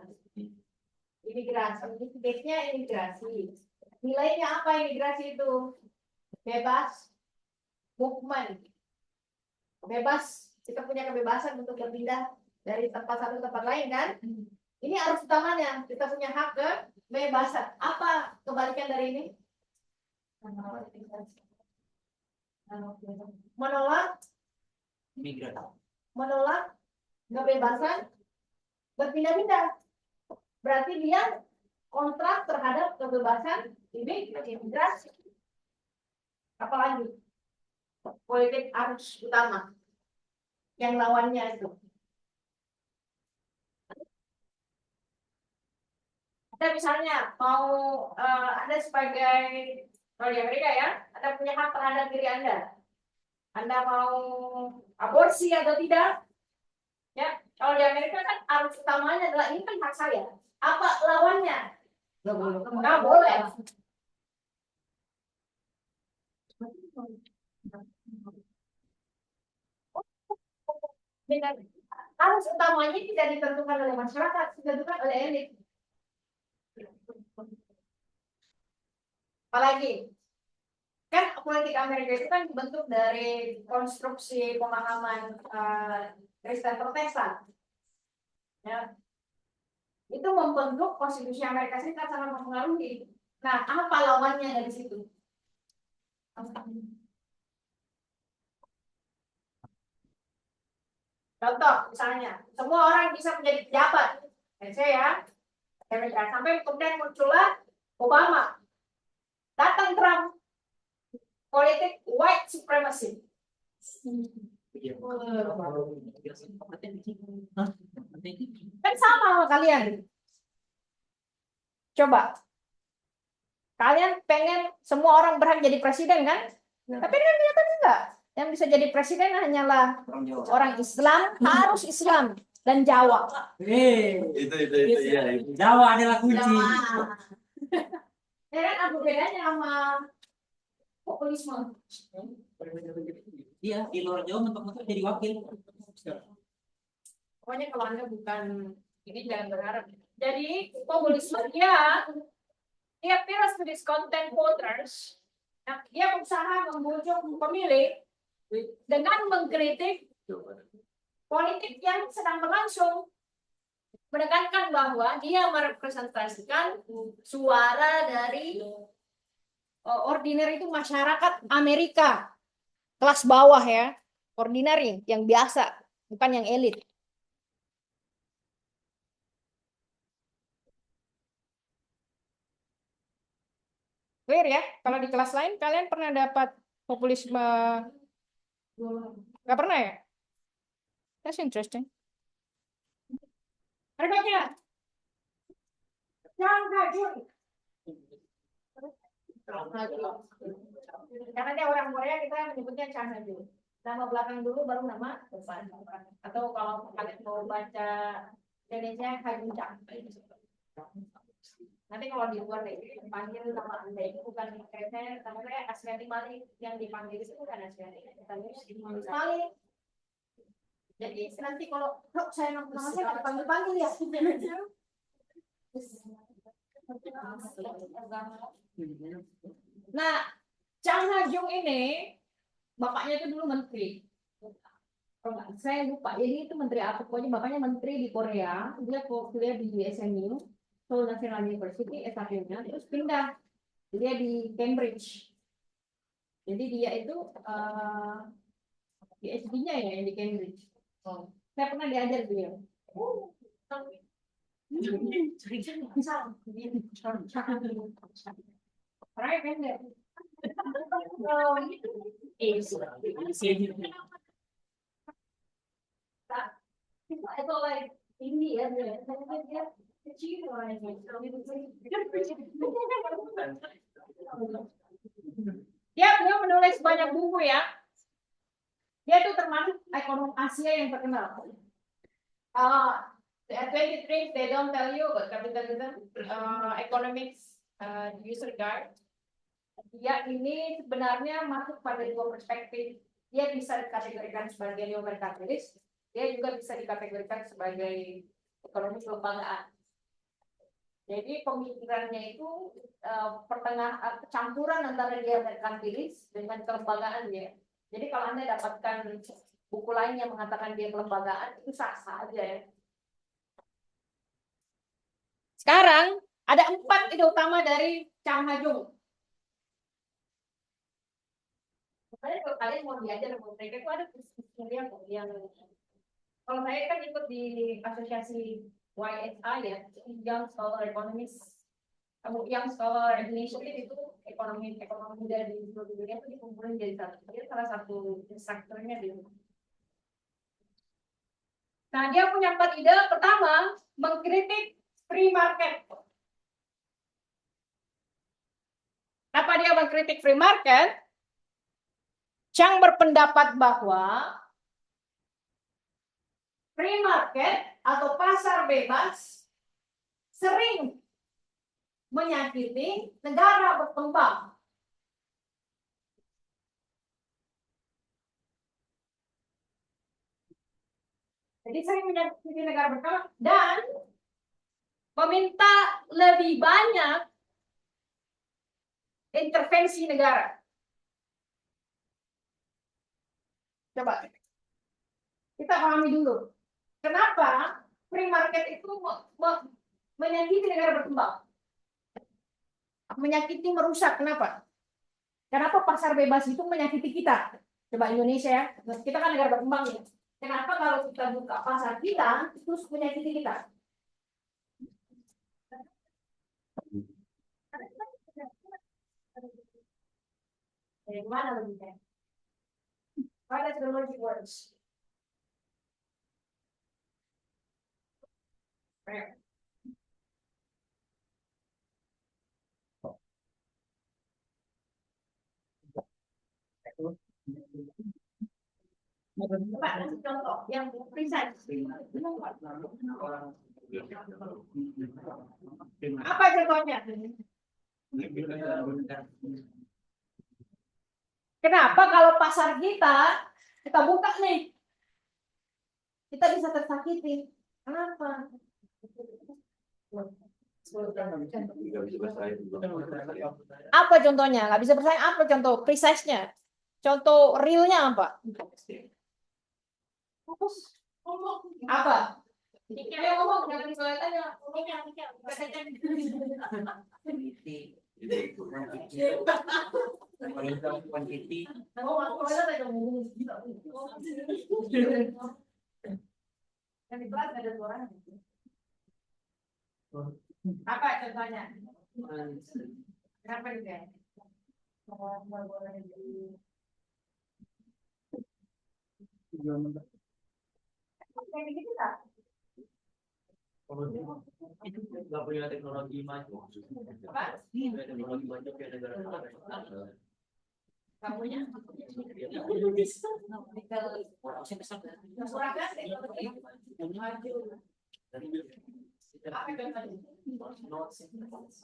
Imigrasi, case-nya imigrasi. Nilainya apa imigrasi itu? Bebas movement. Bebas, kita punya kebebasan untuk berpindah dari tempat satu ke tempat lain kan? Ini arus utamanya, kita punya hak kebebasan. Apa kebalikan dari ini? Menolak migran. kebebasan berpindah-pindah. Berarti dia kontrak terhadap kebebasan imigrasi. Apalagi politik arus utama yang lawannya itu. Ada misalnya mau Anda sebagai, kalau di Amerika ya, Anda punya hak terhadap diri Anda. Anda mau aborsi atau tidak? Ya, kalau di Amerika kan arus utamanya adalah ini kan hak saya. Apa lawannya? Nggak boleh. Dengan arus utamanya tidak ditentukan oleh masyarakat, ditentukan oleh elit. Apalagi kan politik Amerika itu kan dibentuk dari konstruksi pemahaman Kristen Protestan. Ya, itu membentuk konstitusi Amerika Serikat sangat mempengaruhi. Nah, apa lawannya dari situ? Contoh, misalnya, semua orang bisa menjadi pejabat. Saya ya, Amerika. Sampai kemudian muncullah Obama. Datang Trump. Politik white supremacy. Iya. Kan sama sama kalian. Coba. Kalian pengen semua orang berhak jadi presiden kan? Tapi kan ternyata enggak. Yang bisa jadi presiden hanyalah Orang Jawa. orang Islam, harus Islam dan Jawa. Itu ya. Jawa adalah kunci. Jawa. Ya kan apa bedanya sama populisme? Iya, di luar Jawa mentok-mentok jadi wakil. Pokoknya kalau Anda bukan ini jangan berharap. Jadi populisme dia appeals to discontent voters. Nah, dia berusaha membujuk pemilih dengan mengkritik politik yang sedang berlangsung, menekankan bahwa dia merepresentasikan suara dari ordinary itu masyarakat Amerika kelas bawah ya, ordinary yang biasa, bukan yang elit. Clear ya? Kalau di kelas lain kalian pernah dapat populisme? Gak pernah ya? That's interesting. Berikutnya. Chang Ha-jun. Karena dia orang Korea, kita menyebutnya Chang Ha-jun. Nama belakang dulu baru nama depan. Atau kalau kalian mau baca Indonesia, Ha-jun Chang. Nanti kalau di luar negeri panggil nama Anda itu bukan kayak nama saya Asmiati Malik, yang dipanggil itu bukan Asmiati, Malik. Jadi nanti kalau saya nama saya nggak dipanggil ya. Nah, Chang Ha-jung ini bapaknya itu dulu menteri. Saya lupa, jadi itu menteri apa? Pokoknya bapaknya menteri di Korea. Dia kuliah di SMU, Seoul National University, S1-nya, terus pindah. Dia di Cambridge. Jadi dia itu PhD-nya ya yang di Cambridge. Saya pernah diajar dia. Itu like tinggi ya dia kecil dia menulis banyak buku ya. Dia tuh termasuk ekonom Asia yang terkenal. 23 things they don't tell you about capitalism, economics, user guide. Dia ini sebenarnya masuk pada dua perspektif. Dia bisa dikategorikan sebagai neomerkantilis, dia juga bisa dikategorikan sebagai ekonomi kelembagaan. Jadi pemikirannya itu campuran antara dia merkantilis dengan kelembagaan dia. Jadi kalau Anda dapatkan buku lain yang mengatakan dia kelembagaan, itu sah-sah aja ya. Sekarang ada 4 ide utama dari Chang Ha-jung. Makanya kalau kalian mau belajar mereka itu ada yang kalau saya kan ikut di asosiasi YSI ya, Young Scholar Economics, Young Scholar Initiative itu ekonomi muda di seluruh dunia itu dikumpulin jadi satu. Dia salah satu instrukturnya di. Nah dia punya 4 ide. Pertama, mengkritik free market. Apa dia mengkritik free market? Chang berpendapat bahwa free market atau pasar bebas sering menyakiti negara berkembang. Jadi sering menyakiti negara berkembang dan meminta lebih banyak intervensi negara. Coba kita pahami dulu. Kenapa free market itu menyakiti negara berkembang? Menyakiti, merusak. Kenapa? Kenapa pasar bebas itu menyakiti kita? Coba Indonesia ya. Kita kan negara berkembang ya. Kenapa kalau kita buka pasar kita, itu menyakiti kita? Dari mana logikanya? What is the logic words? Coba kasih contoh yang precise. Apa contohnya? Kenapa kalau pasar kita buka nih, kita bisa tersakiti? Kenapa? Nggak bisa bersaing. Apa contohnya? Nggak bisa bersaing. Apa contoh precise-nya? Contoh realnya apa? Apa? Yang ngomong jangan dikelihatannya. Quantity Apa contohnya? Kenapa juga? itu nggak punya teknologi maju. Apa? Punya teknologi maju kayak negara-negara. Kamunya? Apa contohnya?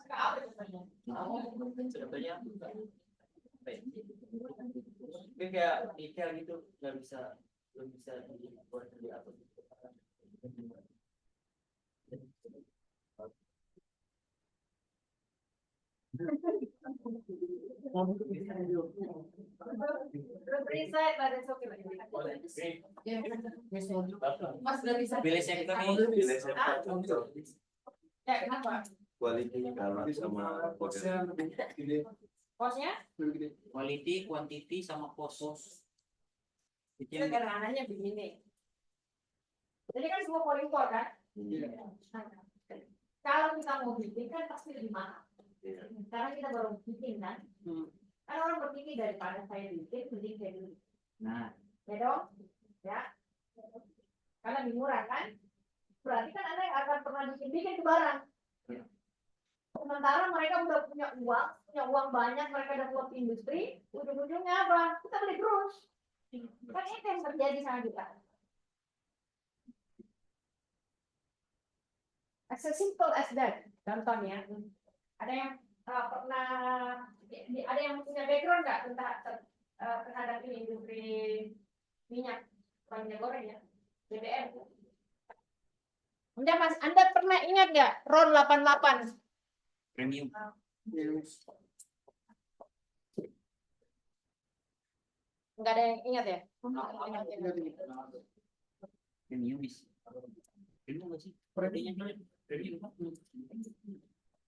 Apa contohnya? Contohnya kayak nikel gitu nggak bisa dibuat jadi apa. Reset, but it's okay. Mas udah bisa. Pilih sektor nih. Pilih sektor. Ya, kenapa? Quality kalah sama model. Posnya? Quality, quantity, sama cost. Itu yang Sederhananya begini. Jadi kan semua polimpor kan? Kalau kita mau bikin kan pasti lebih mahal. Karena kita baru bikin kan? Kan orang berpikir daripada saya bikin, mending saya beli. nah Ya dong? Ya. Karena lebih murah kan? Berarti kan Anda nggak akan pernah bikin itu barang. Sementara mereka udah punya uang banyak, mereka udah buat industri, ujung-ujungnya apa? Kita beli terus. Kan itu yang terjadi sama kita. As simple as that. Contohnya, ada yang ada yang punya background nggak terhadap ini industri minyak goreng ya, BBM. Anda pernah ingat nggak RON 88? premium. Nggak ada yang ingat ya? Premium bis. Premium nggak sih? Premium.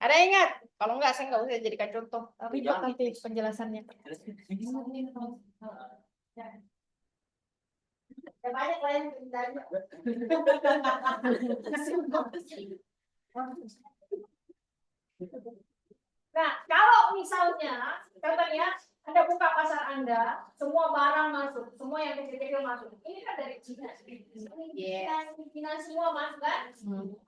Ada yang ingat? Kalau nggak, saya nggak usah jadikan contoh. Ribet nanti penjelasannya. Ya banyak lah yang tanya. Nah, kalau misalnya, contohnya, Anda buka pasar Anda, semua barang masuk, semua yang kecil-kecil masuk. Ini kan dari Cina. Cina semua masuk kan?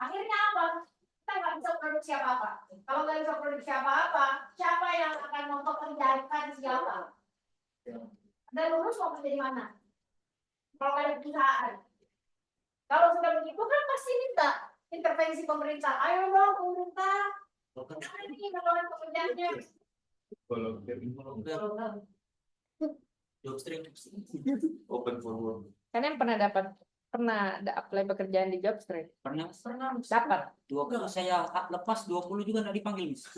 Akhirnya apa? Kita nggak bisa produksi apa-apa. Kalau nggak bisa produksi apa-apa, siapa yang akan mempekerjakan siapa? Anda lulus mau kerja di mana? Kalau nggak ada perusahaan. Kalau sudah begitu kan pasti minta intervensi pemerintah. Ayo dong pemerintah. Ini menolong pekerjaannya. Job stream. Open for work. Kalian pernah ada apply pekerjaan di Jobstreet? Pernah Dapat. 20 saya lepas 20 juga nggak dipanggil, Miss.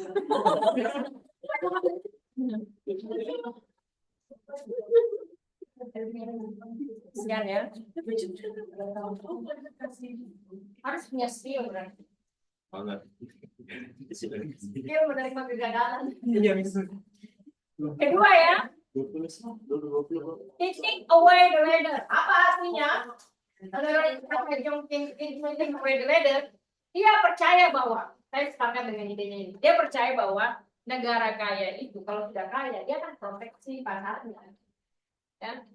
Sekian ya. Harus punya skill berarti. Banget. Skill menerima kegagalan. Iya, Kedua ya, 20. taking away the ladder. Apa artinya? Taking away the ladder. Dia percaya bahwa, saya sepakat dengan idenya ini. Dia percaya bahwa negara kaya itu kalau sudah kaya dia akan proteksi pasarnya. Ya.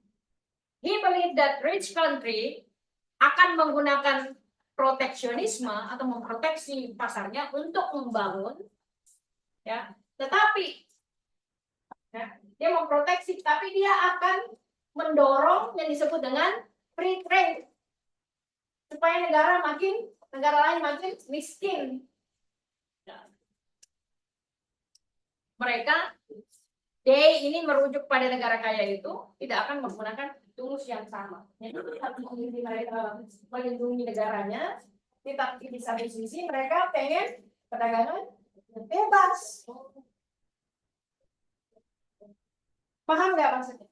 He believe that rich country akan menggunakan proteksionisme atau memproteksi pasarnya untuk membangun, ya. Tetapi ya, dia memproteksi, tapi dia akan mendorong yang disebut dengan free trade supaya negara lain makin miskin. Ya. Mereka ini merujuk pada negara kaya itu tidak akan menggunakan tools yang sama. Jadi satu sisi mereka melindungi negaranya, tapi di satu sisi mereka pengen perdagangan bebas. Paham nggak maksudnya?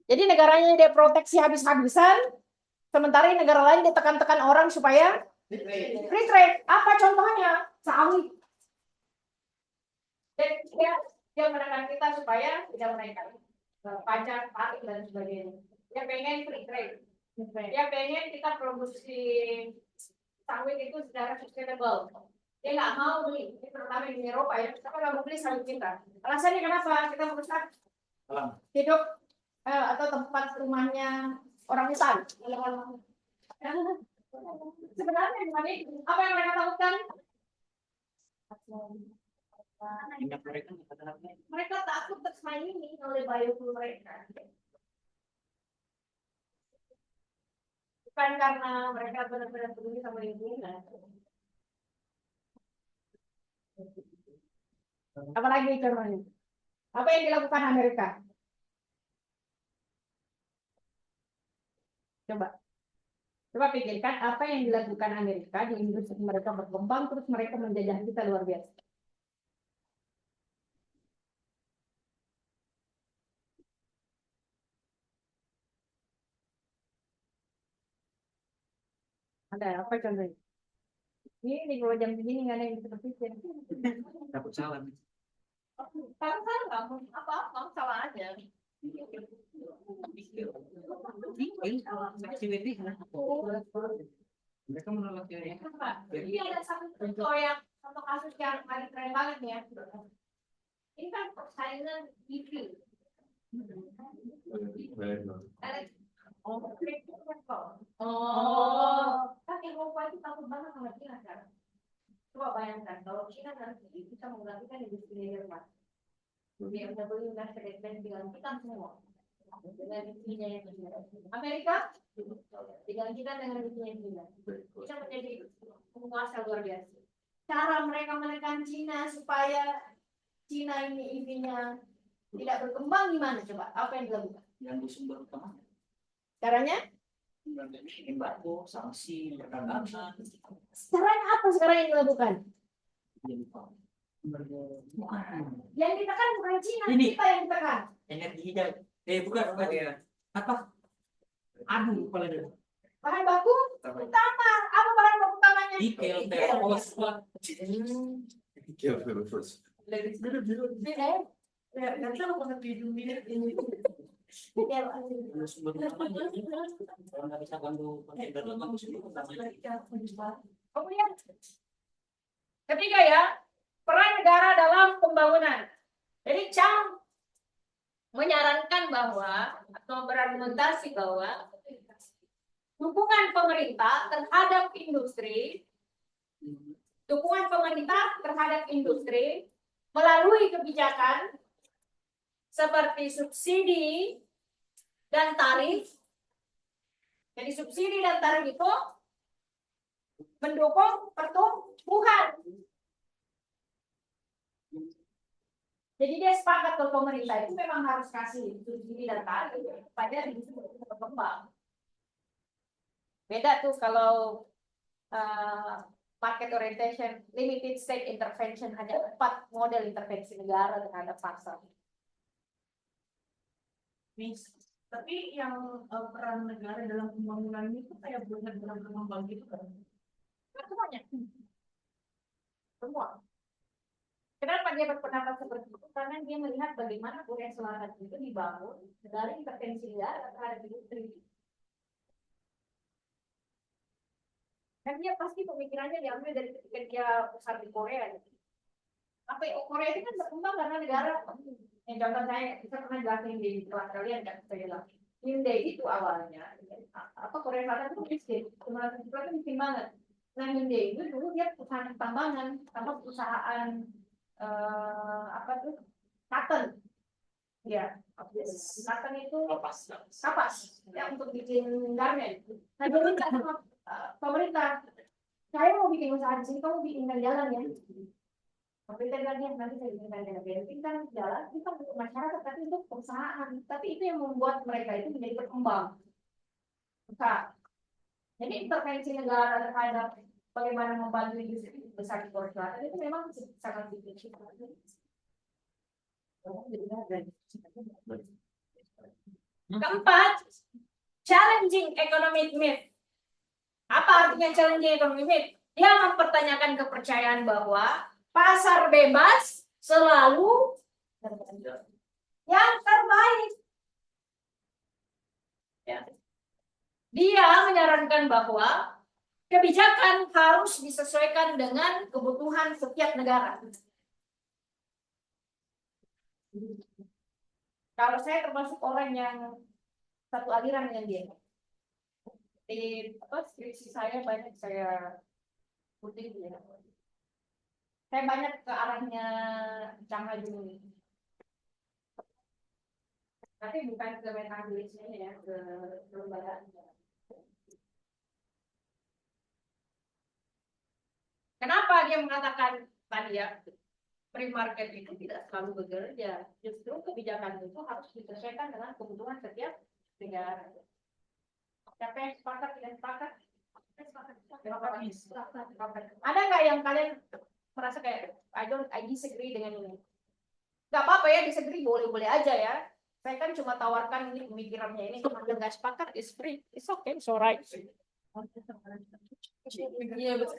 Jadi negaranya dia proteksi habis-habisan, sementara negara lain dia tekan-tekan orang supaya free trade. Apa contohnya? Sawit. Dan dia menekan kita supaya tidak menaikkan pajak, tarif dan sebagainya. Dia pengen free trade. Dia pengen kita produksi sawit itu secara sustainable. Dia nggak mau beli, terutama di Eropa ya. Kita nggak mau beli sawit kita. Alasannya kenapa? Kita merusak hidup atau tempat rumahnya orang hutan. Sebenarnya apa yang mereka lakukan? Mereka takut tersaingi oleh biofuel mereka. Bukan karena mereka benar-benar peduli sama lingkungan. Apalagi contohnya? Apa yang dilakukan Amerika? Coba pikirkan apa yang dilakukan Amerika di industri mereka berkembang, terus mereka menjajah kita luar biasa. Ada apa contohnya? Ini kalau jam segini nggak ada yang bisa berpikir. Takut salah. Kalau salah apa-apa, salah aja. Mereka menolak teori. Jadi ada satu kasus yang paling keren banget ya. Ini kan persaingan EV. Kan Eropa itu takut banget sama China kan. Coba bayangkan kalau China nanti bisa menggantikan industri Eropa. Dia bisa beli Mercedes-Benz digantikan semua dengan industrinya yang China. Amerika digantikan dengan industrinya China. Bisa menjadi penguasa luar biasa. Cara mereka menekan China supaya China ini intinya tidak berkembang gimana coba? Apa yang dilakukan? Yang di sumber utama. Caranya? Embargo, sanksi, perdagangan. Caranya apa sekarang yang dilakukan? Yang ditekan bukan Cina, Ini. kita yang ditekan. Energi hijau. Bukan ya. Apa? Aduh, kepala dia. Bahan baku utama. Apa bahan baku utamanya? Nikel, teros, sumber utamanya. Kalau nggak bisa ganggu kontainer lama, sumber utamanya. Kemudian ketiga ya, peran negara dalam pembangunan. Jadi Chang menyarankan bahwa atau berargumentasi bahwa dukungan pemerintah terhadap industri melalui kebijakan seperti subsidi dan tarif. Jadi subsidi dan tarif itu mendukung pertumbuhan. Jadi dia sepakat kalau pemerintah itu memang harus kasih subsidi dan tarif supaya industri berkembang. Beda tuh kalau market orientation, limited state intervention, ada 4 model intervensi negara terhadap pasar. Tapi yang peran negara dalam pembangunan itu kayak benar-benar berkembang gitu kan? Semuanya. Semua. Kenapa dia berpendapat seperti itu? Karena dia melihat bagaimana Korea Selatan itu dibangun dari intervensi negara terhadap industri. Dan dia pasti pemikirannya diambil dari ketika dia besar di Korea. Apa ya, Korea itu kan berkembang karena negara. Yang contoh saya pernah jelasin di kelas kalian kan, saya bilang Hyundai itu awalnya apa Korea Selatan itu miskin, cuma itu miskin banget. Nah Hyundai itu dulu dia perusahaan tambangan, sama perusahaan apa tuh cotton, ya cotton itu kapas ya untuk bikin garment. Nah dia minta sama pemerintah, saya mau bikin usaha di sini, kamu bikinkan jalan ya. Pemerintah bilang nanti saya bikinkan jalan, bikinkan jalan bukan untuk masyarakat tapi untuk perusahaan. Tapi itu yang membuat mereka itu menjadi berkembang. Nah, jadi intervensi negara terhadap bagaimana membantu industri besar di Korea Selatan itu memang sangat signifikan. Keempat, challenging economic myth. Apa artinya challenging economic myth? Dia mempertanyakan kepercayaan bahwa pasar bebas selalu yang terbaik. Ya. Dia menyarankan bahwa kebijakan harus disesuaikan dengan kebutuhan setiap negara. Kalau saya termasuk orang yang satu aliran dengan dia. Di skripsi saya banyak saya putih ya. Saya banyak ke arahnya Chang Hajun. Tapi bukan ke metabolisme ya, ke kelembagaan. Kenapa dia mengatakan tadi ya, free market itu tidak selalu bekerja. Justru kebijakan itu harus disesuaikan dengan kebutuhan setiap negara. Siapa yang sepakat, tidak sepakat? Ada nggak yang kalian merasa kayak I disagree dengan ini? Gak apa-apa ya, disagree boleh-boleh aja ya. Saya kan cuma tawarkan ini pemikirannya ini. Kalau nggak sepakat, it's free, it's okay, it's alright. Iya betul.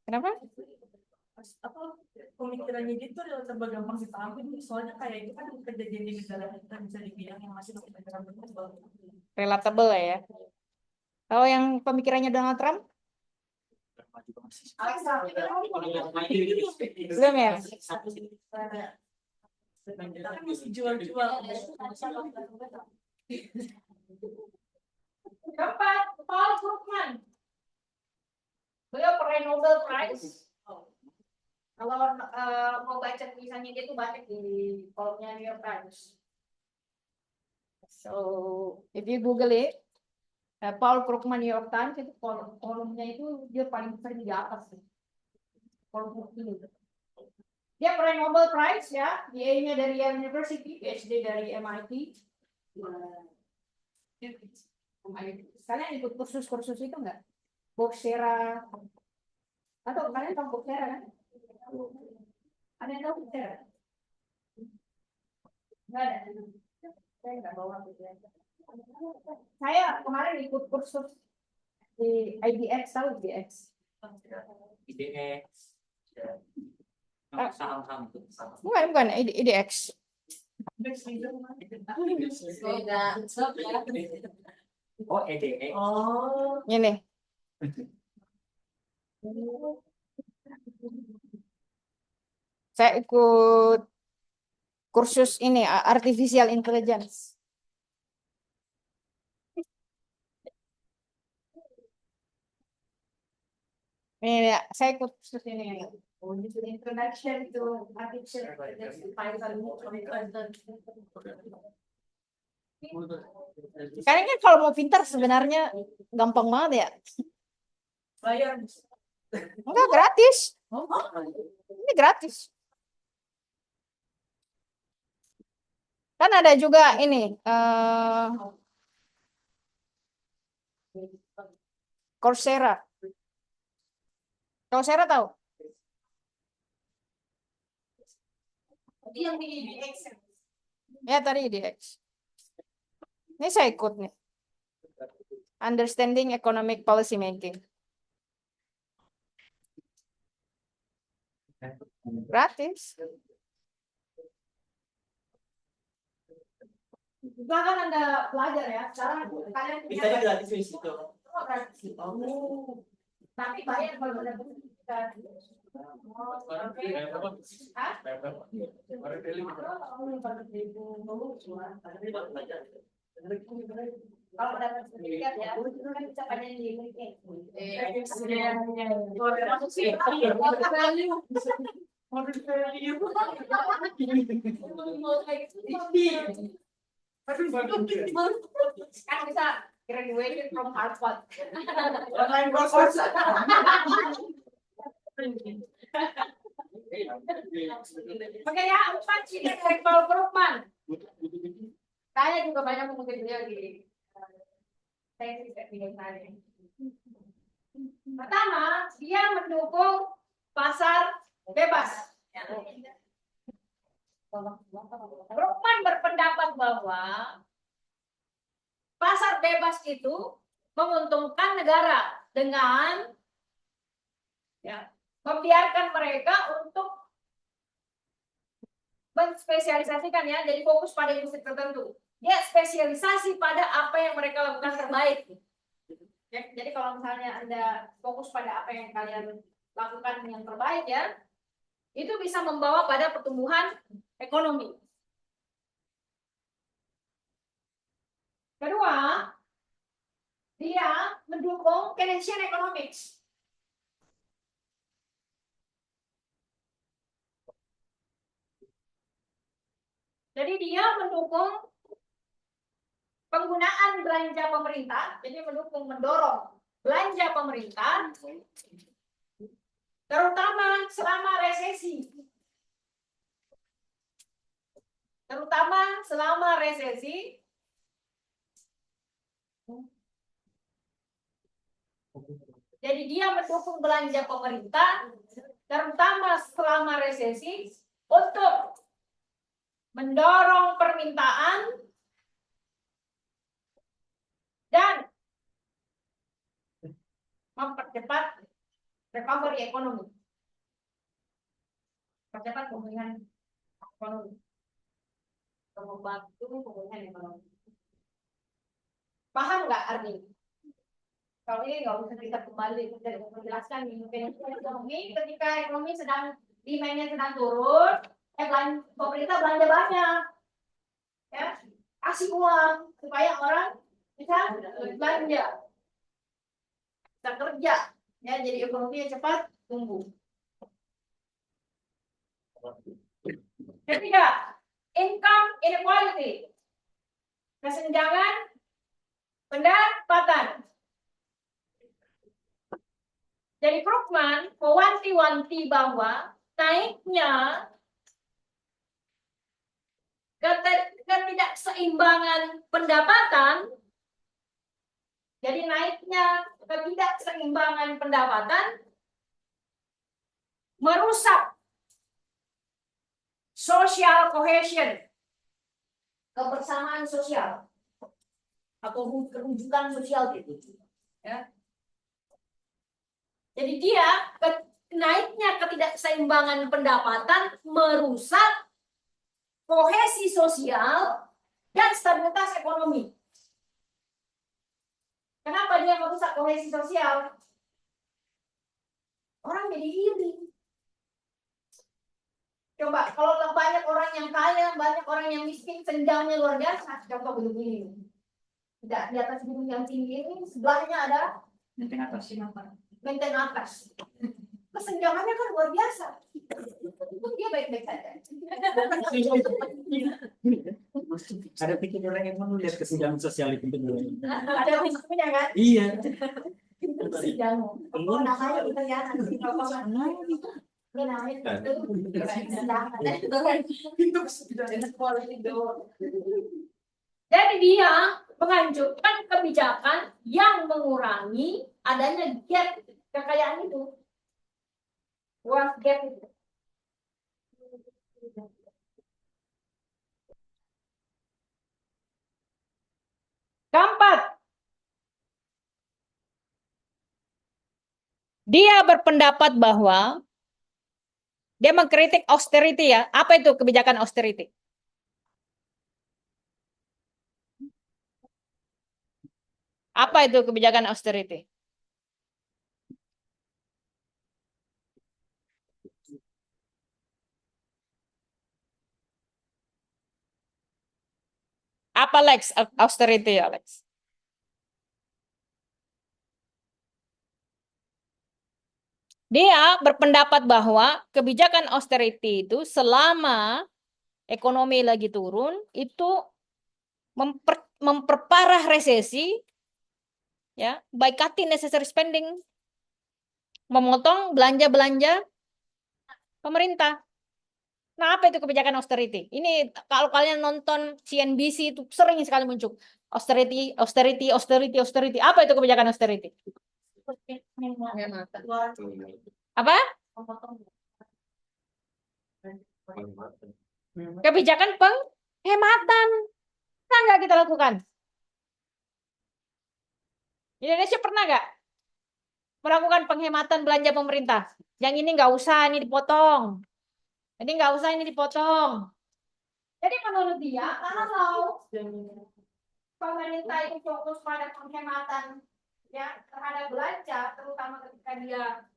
Kenapa? Apa pemikirannya gitu adalah gampang dipahami, soalnya kayak itu kan kejadian di negara kita bisa dibilang yang masih negara berkembang. Relatable lah ya. Kalau yang pemikirannya Donald Trump? Belum ya? Kita kan mesti jual-jual. Keempat, Paul Krugman. Beliau peraih Nobel Prize. Kalau mau baca tulisannya dia tuh banyak di kolomnya New York Times. So, if you Google it, Paul Krugman New York Times itu kolomnya itu dia paling sering di atas. Kolom ini. Dia peraih Nobel Prize ya, BA-nya dari Yale University, PhD dari MIT. Kalian ikut kursus-kursus itu enggak? Coursera. Atau kalian tahu Coursera kan? Ada yang tahu Coursera? Enggak ada. Saya enggak bawa Coursera. Saya kemarin ikut kursus di IDX, tahu IDX? IDX. Saham-saham itu. Bukan IDX. Beda. Oh, EDX. Oh. Ini. Saya ikut kursus ini artificial intelligence. Ini ya, saya ikut kursus ini. Introduction to artificial intelligence. Kayaknya kalau mau pintar sebenarnya gampang banget ya. Bayar. Enggak, gratis. Ini gratis. Kan ada juga ini Coursera. Kalau Sarah tahu? Yang di Excel. Ya tadi IDX. Ini saya ikut nih. Understanding Economic Policy Making. Gratis. Silahkan Anda belajar ya. Sekarang kalian punya Bisa gratis di situ. Oh, gratis. Oh. Tapi bayar kalau ada pendidikan. Oh, oke. Hah? Kalau dapat sertifikat ya, kan bisa panjang di kan bisa graduated from Harvard. Online course. Oke ya, 4 kita level Krugman. Saya juga banyak mengikuti beliau di teknik bidang saya. Pertama, dia mendukung pasar bebas. Krugman berpendapat bahwa pasar bebas itu menguntungkan negara dengan membiarkan mereka untuk menspesialisasikan ya, jadi fokus pada industri tertentu. Dia spesialisasi pada apa yang mereka lakukan terbaik. Ya, jadi kalau misalnya Anda fokus pada apa yang kalian lakukan yang terbaik ya, itu bisa membawa pada pertumbuhan ekonomi. Kedua, dia mendukung Keynesian economics. Jadi dia mendukung penggunaan belanja pemerintah, jadi mendorong belanja pemerintah, terutama selama resesi. Jadi dia mendukung belanja pemerintah, terutama selama resesi, untuk mendorong permintaan dan mempercepat recovery ekonomi. Percepat pemulihan ekonomi. Membantu pemulihan ekonomi. Paham nggak Ardi? Kalau ini nggak usah kita kembali menjelaskan ekonomi ketika ekonomi sedang demand-nya sedang turun, pemerintah belanja banyak, ya kasih uang supaya orang bisa belanja, bisa kerja, ya jadi ekonominya cepat tumbuh. Ketiga, income inequality, kesenjangan pendapatan. Jadi Krugman mewanti-wanti bahwa naiknya ketidakseimbangan pendapatan, jadi naiknya ketidakseimbangan pendapatan merusak social cohesion, kebersamaan sosial atau kewujudan sosial gitu. Ya. Jadi dia naiknya ketidakseimbangan pendapatan merusak kohesi sosial dan stabilitas ekonomi. Kenapa dia merusak kohesi sosial? Orang jadi iri. Coba kalau banyak orang yang kaya, banyak orang yang miskin, senjangnya luar biasa. Contoh begini. Tidak di atas gunung yang tinggi ini, sebelahnya ada benteng atas. Kesenjangannya kan luar biasa. Itu dia baik-baik saja. Ada pikir orang yang mau lihat kesenjangan sosial itu dulu. Ada punya kan? Iya. Kesenjangan. Oh, namanya kita lihat nanti kalau ini namanya jadi dia menganjurkan kebijakan yang mengurangi adanya gap kekayaan itu. Wealth gap itu. Keempat, dia berpendapat bahwa dia mengkritik austerity ya. Apa itu kebijakan austerity? Apa itu kebijakan austerity? Apa Lex austerity Alex? Dia berpendapat bahwa kebijakan austerity itu selama ekonomi lagi turun itu memperparah resesi ya, by cutting necessary spending, memotong belanja-belanja pemerintah. Nah, apa itu kebijakan austerity? Ini kalau kalian nonton CNBC itu sering sekali muncul austerity, austerity, austerity, austerity. Apa itu kebijakan austerity? Apa? Kebijakan penghematan. Pernah nggak kita lakukan? Indonesia pernah nggak melakukan penghematan belanja pemerintah? Yang ini nggak usah, ini dipotong. Jadi nggak usah, ini dipotong. Jadi menurut dia, kalau pemerintah itu fokus pada penghematan ya terhadap belanja, terutama ketika dia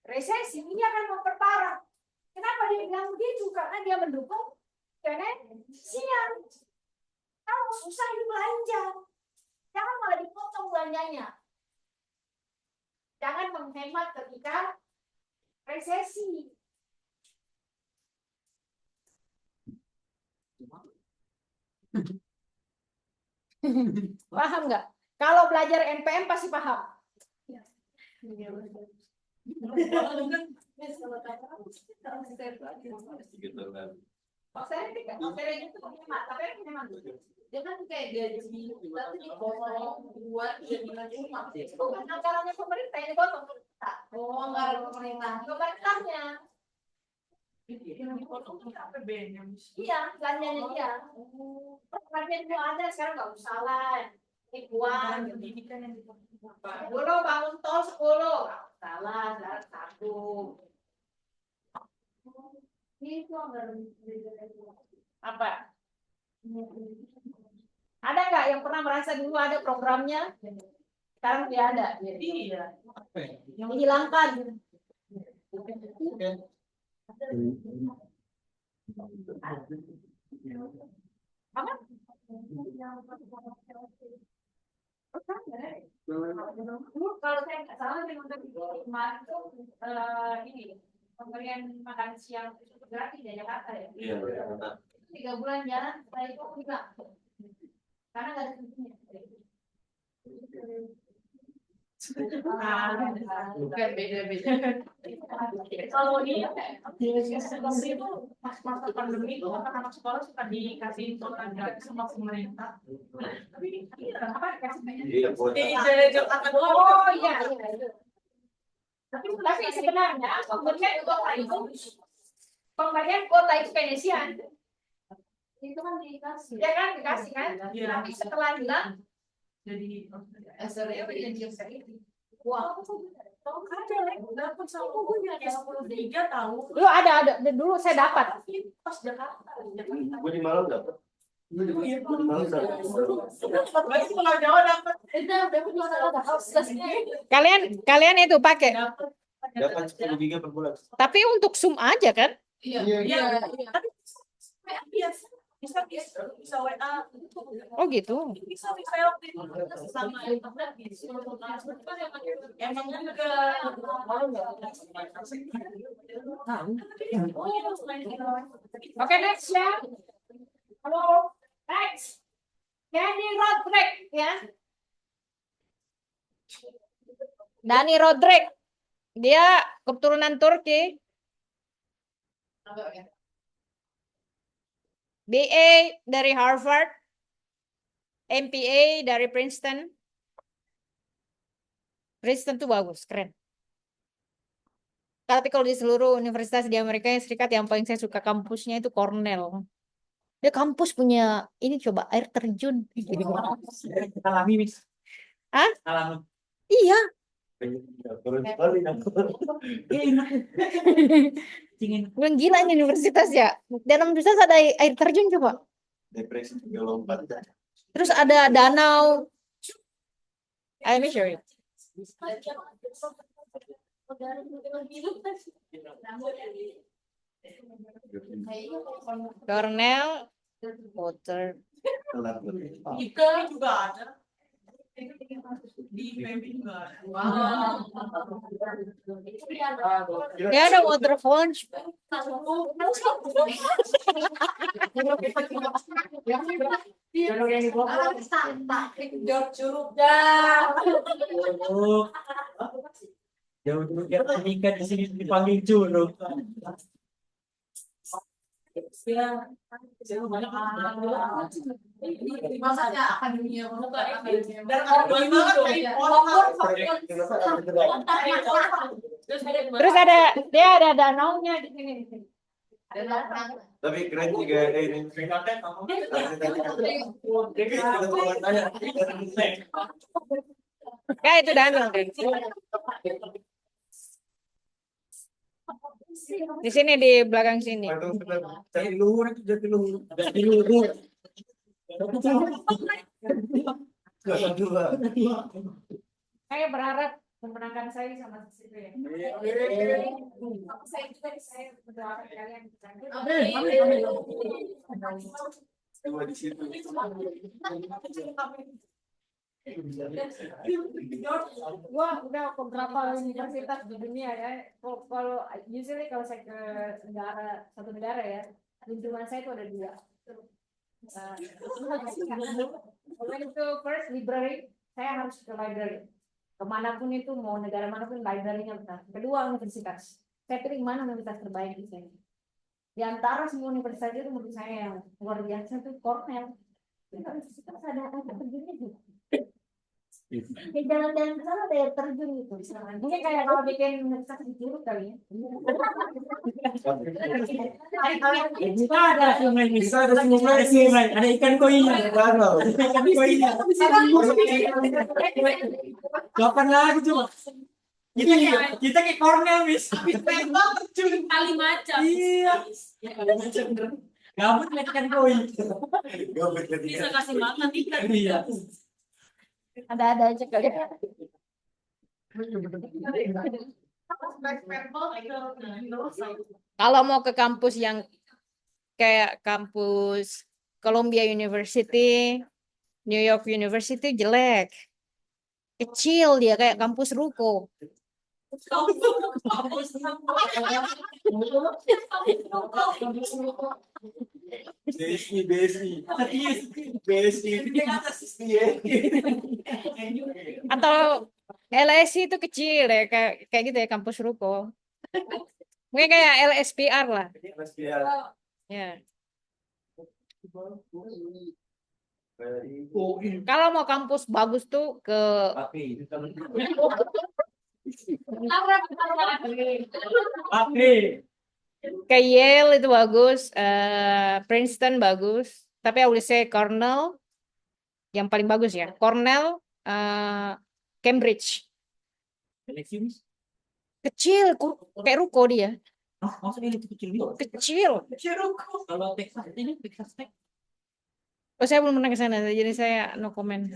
resesi, ini akan memperparah. Kenapa dia bilang begitu? Karena dia mendukung kerensian. Kalau susah ini belanja, jangan malah dipotong belanjanya. Jangan menghemat ketika resesi. Paham nggak? Kalau belajar NPM pasti paham. Gitu kan. Austerity itu hemat, tapi hemat. Dia kan kayak gaji tapi dipotong buat cuma. Bukan anggarannya pemerintah ini potong pemerintah. Oh, anggaran pemerintah. Pemerintahnya. Iya, belanjanya dia. Perhatian itu ada sekarang nggak usah lah. Ribuan. Dulu bangun tol 10, salah, sekarang 1. Itu anggaran apa? Ada nggak yang pernah merasa dulu ada programnya? Sekarang tidak ada. Iya. Dihilangkan. Apa? Dulu kalau saya nggak salah dengan kemarin itu ini pemberian makan siang gratis di Jakarta ya. Iya. 3 bulan jalan setelah itu hilang karena nggak ada fungsinya. Bukan beda-beda. Kalau di itu pas masa pandemi itu anak-anak sekolah suka dikasih makan gratis sama pemerintah. Tapi apa dikasih? Iya, buat Di Jakarta doang. Oh iya. Tapi sebenarnya pemberian kuota itu pensiun Itu kan dikasih. ya kan dikasih kan. Iya. Tapi setelah hilang Jadi dia berjanji austerity. Wah. dapat sama bukunya kayak 10 tahu. Dulu ada dulu saya dapat. Pas Jakarta. gue di Malang dapat. Gue di Malang dapat. Lagi kalau Jawa dapat. Kalian itu pakai. Dapat 10 giga per bulan. Tapi untuk Zoom aja kan? Iya. Tapi biasa. Bisa WA. Oh gitu. Bisa waktu itu sama internet bisa. Emang juga Oke, next ya. Halo, next. Danny Rodrik ya. Danny Rodrik. Dia keturunan Turki. BA dari Harvard. MPA dari Princeton. Princeton tuh bagus, keren. Tapi kalau di seluruh universitas di Amerika Serikat yang paling saya suka kampusnya itu Cornell. Dia kampus punya ini coba air terjun. Alami, Miss. Hah? Alami. Iya. Keren sekali aku. Ingin Bilang gila ini universitas ya. Dalam universitas ada air terjun coba. Depresi 34. Terus ada danau. I'm sure. Cornell water. Telat. Kita juga ada. Di PB juga ada. Dia ada waterfall. Curug dah. jauh dulu ya ikan di sini dipanggil curug. Masanya akademia bukan akademia. Dan orang banget Terus ada dia ada danaunya di sini. Tapi keren juga ini. Ya itu danau. Di sini di belakang sini. Cari luhur itu jadi luhur. Jadi luhur. Saya berharap memenangkan saya sama situ ya. Saya berdoakan kalian. Cuma di situ. Gua udah ke beberapa universitas di dunia ya. Kalau usually kalau saya ke negara satu negara ya, lingkungan saya itu ada dua. When itu first library, saya harus ke library. Kemanapun itu mau negara manapun library-nya besar. Kedua universitas. Saya pilih mana universitas terbaik di sini. Di antara semua universitas itu menurut saya yang luar biasa itu Cornell. Universitas ada terjunnya juga. Di jalan-jalan ke sana ada air terjun gitu. Mungkin kayak kalau bikin universitas di Curug kali ya. Ada sungai, bisa ada sungai, ada ikan koinya. Ikan koinya. Kapan lagi coba? Kita ke Cornell, Miss. terjun kali macam. Iya. Gabut lihat ikan koi. Bisa kasih makan ikan. Iya. Ada aja kali ya. Kalau mau ke kampus yang kayak kampus Columbia University, New York University jelek. Kecil dia kayak kampus ruko. Atau LSI itu kecil ya kayak gitu ya kampus ruko. Mungkin kayak LSPR lah. Ya. Kalau mau kampus bagus tuh ke Yale itu bagus, Princeton bagus, tapi I would say Cornell yang paling bagus ya. Cornell, Cambridge. Kecil, kayak ruko dia. Maksudnya itu kecil gitu. Kecil. Kalau Texas ini Texas Tech. Oh, saya belum pernah ke sana, jadi saya no comment.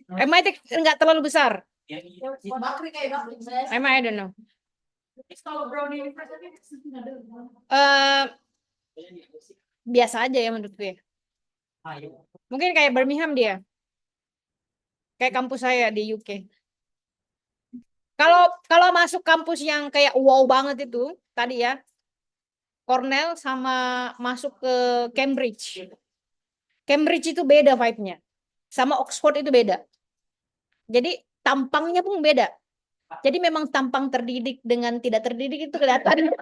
MIT enggak terlalu besar. Bakri kayak bakri. I don't know. Kalau Brown University Biasa aja ya menurut gue. Ayo. Mungkin kayak Birmingham dia. Kayak kampus saya di UK. Kalau masuk kampus yang kayak wow banget itu tadi ya, Cornell sama masuk ke Cambridge. Cambridge itu beda vibe-nya. Sama Oxford itu beda. Jadi tampangnya pun beda. Jadi memang tampang terdidik dengan tidak terdidik itu kelihatan.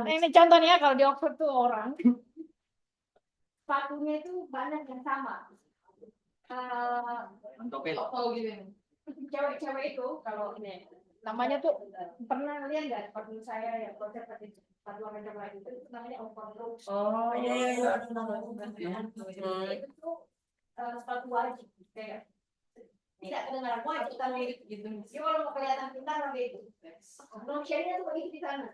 Ini contohnya kalau di Oxford tuh orang sepatunya itu banyak yang sama. Mantap ya. Apa gitu. cewek-cewek itu kalau ini namanya tuh pernah lihat nggak waktu saya yang konser paduan macam lain itu namanya overload. Oh iya. Itu tuh sepatu wajib kayak tidak kedengaran wajib kita lirik gitu. Jadi kalau mau kelihatan pintar pakai itu. Notionnya tuh begitu di sana,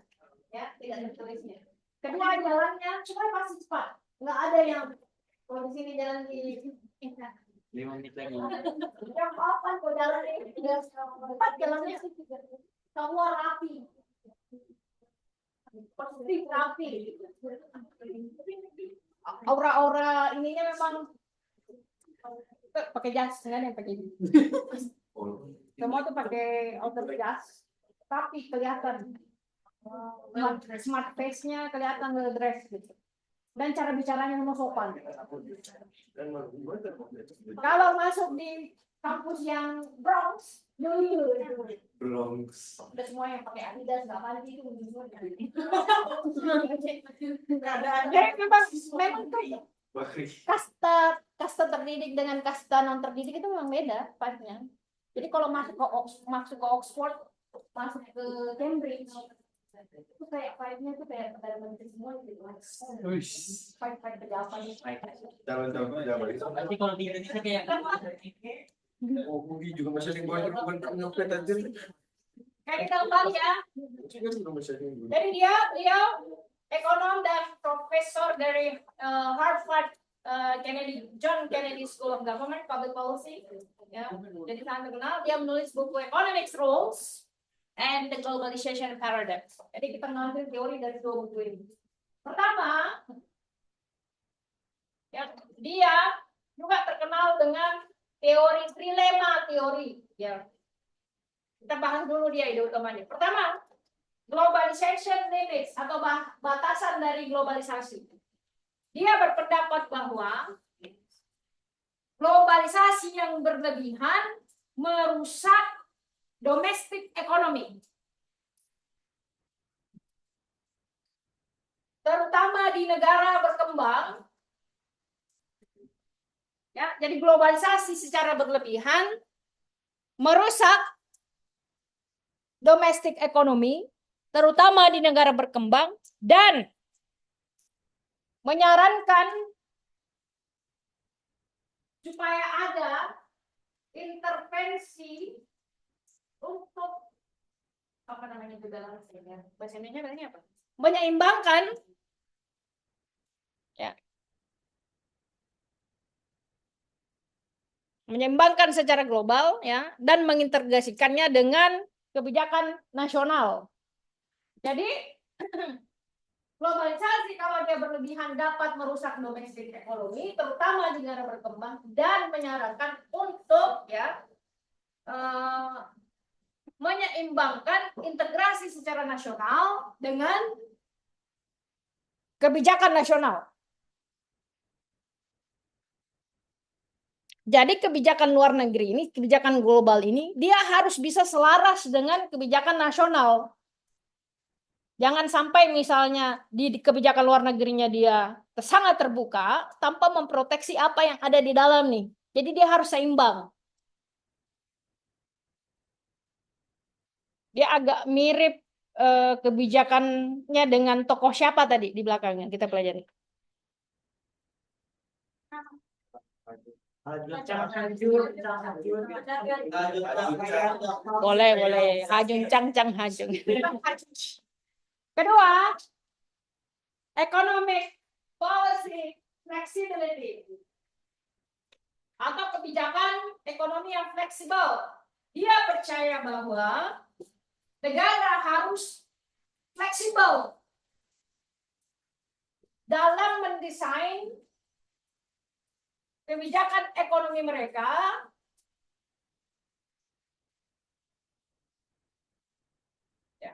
ya tidak tertulisnya. Kedua jalannya supaya pasti cepat, nggak ada yang kalau di sini jalan di 5 menit lagi. yang papan kok jalan ini tidak cepat jalannya semua rapi, pasti rapi. Aura-aura ininya memang pakai jas, nggak ada yang pakai ini. Semua tuh pakai outer jas, tapi kelihatan smart face-nya kelihatan well dress gitu. Dan cara bicaranya memang sopan. Kalau masuk di kampus yang Bronx, Belum. udah semua yang pakai Adidas nggak mandi itu jadi memang tuh kasta terdidik dengan kasta non terdidik itu memang beda vibe-nya. Jadi kalau masuk ke Oxford, masuk ke Cambridge, itu kayak vibe-nya tuh kayak pada menteri semua gitu. Vibe pejabat. Nanti kalau di Indonesia kayak Oh, Budi juga masih di bawah bukan nyopet aja. Kayak kita kembali ya. Jadi beliau ekonom dan profesor dari Harvard John Kennedy School of Government Public Policy. Ya, jadi sangat terkenal. Dia menulis buku Economics Rules and the Globalization Paradox. Jadi kita ngambil teori dari dua buku ini. Pertama, ya, dia juga terkenal dengan teori trilema teori. Ya, kita bahas dulu dia ide utamanya. Pertama, globalization limits atau batasan dari globalisasi. Dia berpendapat bahwa globalisasi yang berlebihan merusak domestic economy. Terutama di negara berkembang. Ya, jadi globalisasi secara berlebihan merusak domestic economy, terutama di negara berkembang, dan menyarankan supaya ada intervensi untuk apa namanya itu dalam bahasa Indonesia apa? Menyeimbangkan ya. Menyeimbangkan secara global ya dan mengintegrasikannya dengan kebijakan nasional. Jadi globalisasi kalau dia berlebihan dapat merusak domestik ekonomi, terutama di negara berkembang, dan menyarankan untuk ya menyeimbangkan integrasi secara nasional dengan kebijakan nasional. Jadi kebijakan luar negeri ini, kebijakan global ini, dia harus bisa selaras dengan kebijakan nasional. Jangan sampai misalnya di kebijakan luar negerinya dia sangat terbuka tanpa memproteksi apa yang ada di dalam nih. Jadi dia harus seimbang. Dia agak mirip kebijakannya dengan tokoh siapa tadi di belakangnya kita pelajari. Boleh. Hajun Cang Hajun. Kedua, economic policy flexibility atau kebijakan ekonomi yang fleksibel. Dia percaya bahwa negara harus fleksibel dalam mendesain kebijakan ekonomi mereka ya.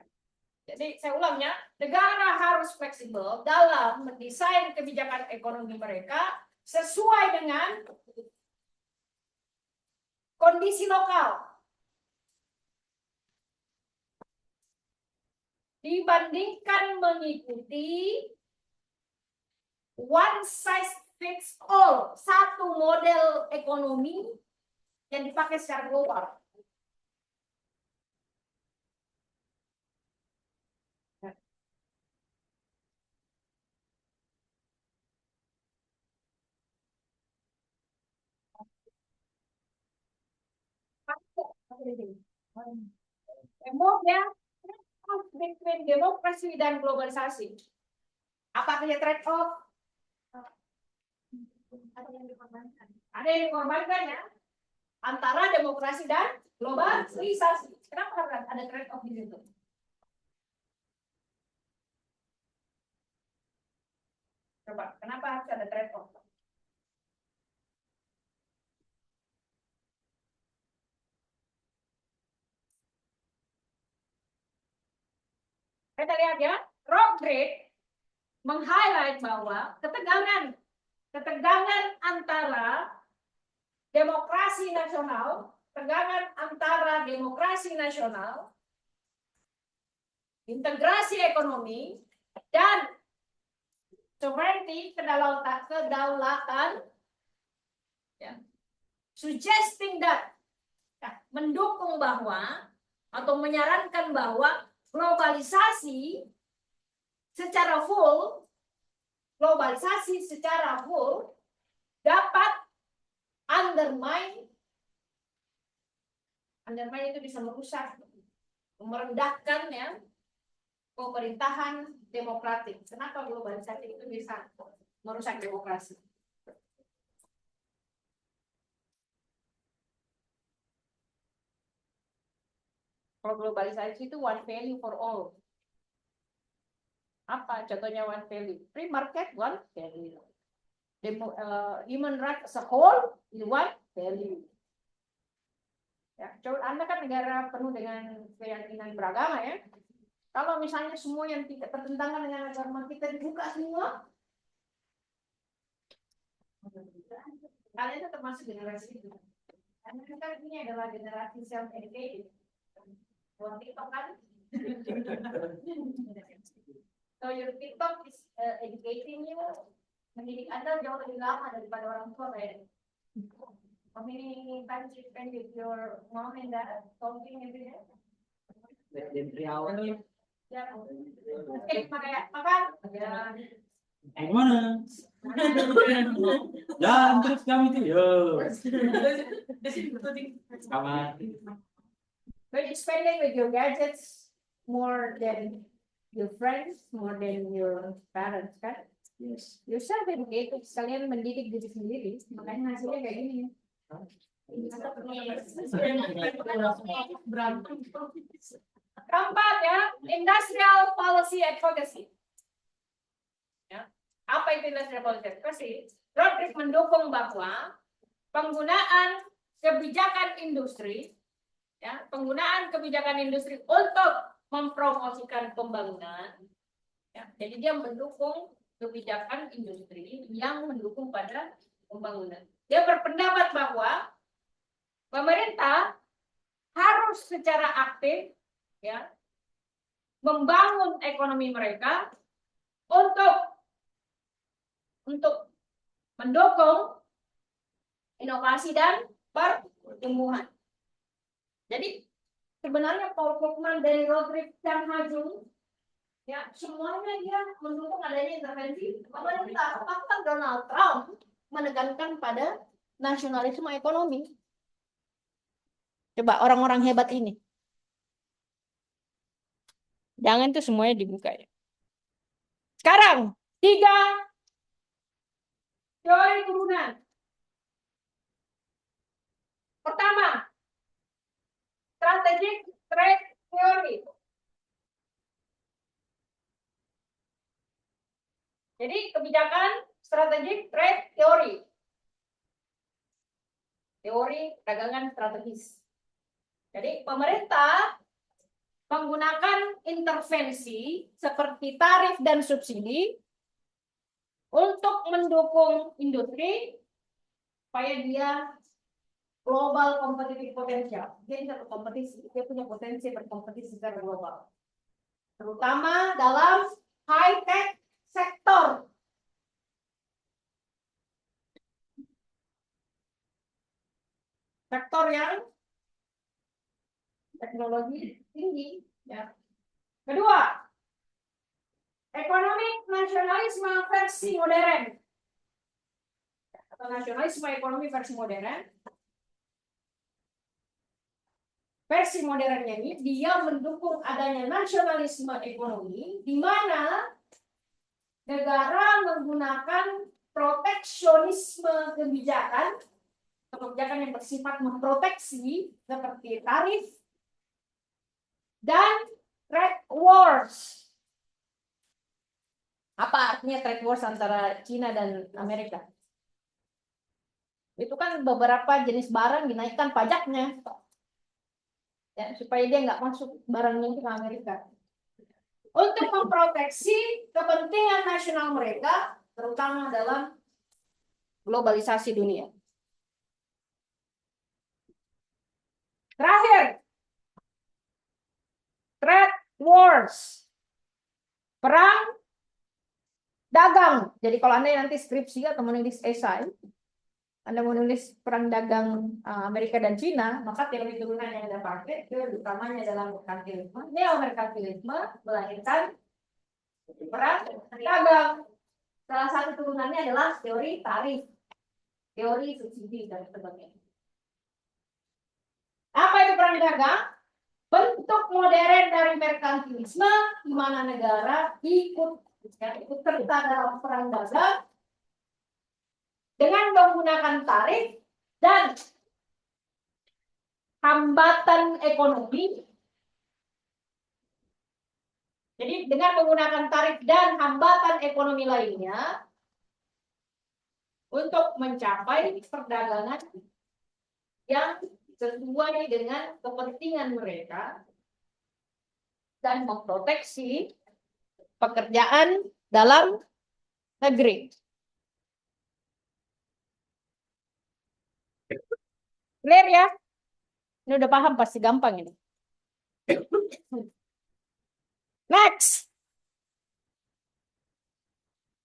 Jadi saya ulangnya, negara harus fleksibel dalam mendesain kebijakan ekonomi mereka sesuai dengan kondisi lokal dibandingkan mengikuti one size fits all, satu model ekonomi yang dipakai secara global. Temboknya between demokrasi dan globalisasi. Apa artinya trade off? Ada yang dikorbankan. Ada yang dikorbankan ya antara demokrasi dan globalisasi. Kenapa ada trade off di situ? Coba, kenapa harus ada trade off? Kita lihat ya, Rodrik meng-highlight bahwa ketegangan antara demokrasi nasional, integrasi ekonomi, dan sovereignty, kedaulatan, ya, suggesting that, ya, mendukung bahwa atau menyarankan bahwa globalisasi secara full dapat undermine itu bisa merusak, merendahkan ya pemerintahan demokratik. Kenapa globalisasi itu bisa merusak demokrasi? Kalau globalisasi itu one value for all. Apa contohnya one value? Free market, one value. Human rights as a whole, one value. Ya, coba Anda kan negara penuh dengan keyakinan beragama ya. Kalau misalnya semua yang tidak bertentangan dengan agama kita dibuka semua, kalian itu termasuk generasi itu. Karena kita ini adalah generasi self-educated. Buat TikTok kan? So your TikTok is educating you, mendidik Anda jauh lebih lama daripada orang tua ya. How many times you spend with your mom and dad talking every day? Dan 3 hours. Ya, makan. Ya. Gimana? Dan terus kami tuh, yo. Sama. But you spending with your gadgets more than your friends, more than your parents, kan? Yes. You're self-educated, kalian mendidik diri sendiri, makanya hasilnya kayak gini. Keempat ya, industrial policy advocacy. Ya. Apa itu industrial policy advocacy? Rodrik mendukung bahwa penggunaan kebijakan industri, ya, untuk mempromosikan pembangunan. Ya, jadi dia mendukung kebijakan industri yang mendukung pada pembangunan. Dia berpendapat bahwa pemerintah harus secara aktif ya membangun ekonomi mereka untuk mendukung inovasi dan pertumbuhan. Jadi sebenarnya Paul Krugman dari Rodrik dan Hajung ya semuanya dia mendukung adanya intervensi pemerintah. Bahkan Donald Trump menekankan pada nasionalisme ekonomi. Coba orang-orang hebat ini. Jangan tuh semuanya dibuka ya. Sekarang 3 teori turunan. Pertama, strategic trade theory. Jadi kebijakan strategic trade theory. Teori perdagangan strategis. Jadi pemerintah menggunakan intervensi seperti tarif dan subsidi untuk mendukung industri supaya dia global competitive potential. Dia tidak berkompetisi, dia punya potensi berkompetisi secara global. Terutama dalam high-tech sektor. Sektor yang teknologi tinggi. Ya. Kedua, ekonomi nasionalisme versi modern. Atau nasionalisme ekonomi versi modern. versi modernnya ini, dia mendukung adanya nasionalisme ekonomi, di mana negara menggunakan proteksionisme kebijakan yang bersifat memproteksi seperti tarif dan trade wars. Apa artinya trade wars antara Cina dan Amerika? Itu kan beberapa jenis barang dinaikkan pajaknya, ya, supaya dia nggak masuk barangnya itu ke Amerika. Untuk memproteksi kepentingan nasional mereka, terutama dalam globalisasi dunia. Terakhir, trade wars, perang dagang. Jadi kalau Anda nanti skripsi atau menulis esai, Anda menulis perang dagang Amerika dan Cina, maka teori turunan yang Anda pakai itu utamanya dalam merkantilisme. Neo-merkantilisme melahirkan perang dagang. Salah satu turunannya adalah teori tarif, teori subsidi, dan sebagainya. Apa itu perang dagang? Bentuk modern dari merkantilisme di mana negara ikut serta dalam perang dagang dengan menggunakan tarif dan hambatan ekonomi. Jadi dengan menggunakan tarif dan hambatan ekonomi lainnya untuk mencapai perdagangan yang sesuai dengan kepentingan mereka dan memproteksi pekerjaan dalam negeri. Clear ya? Ini udah paham, pasti gampang ini. Next.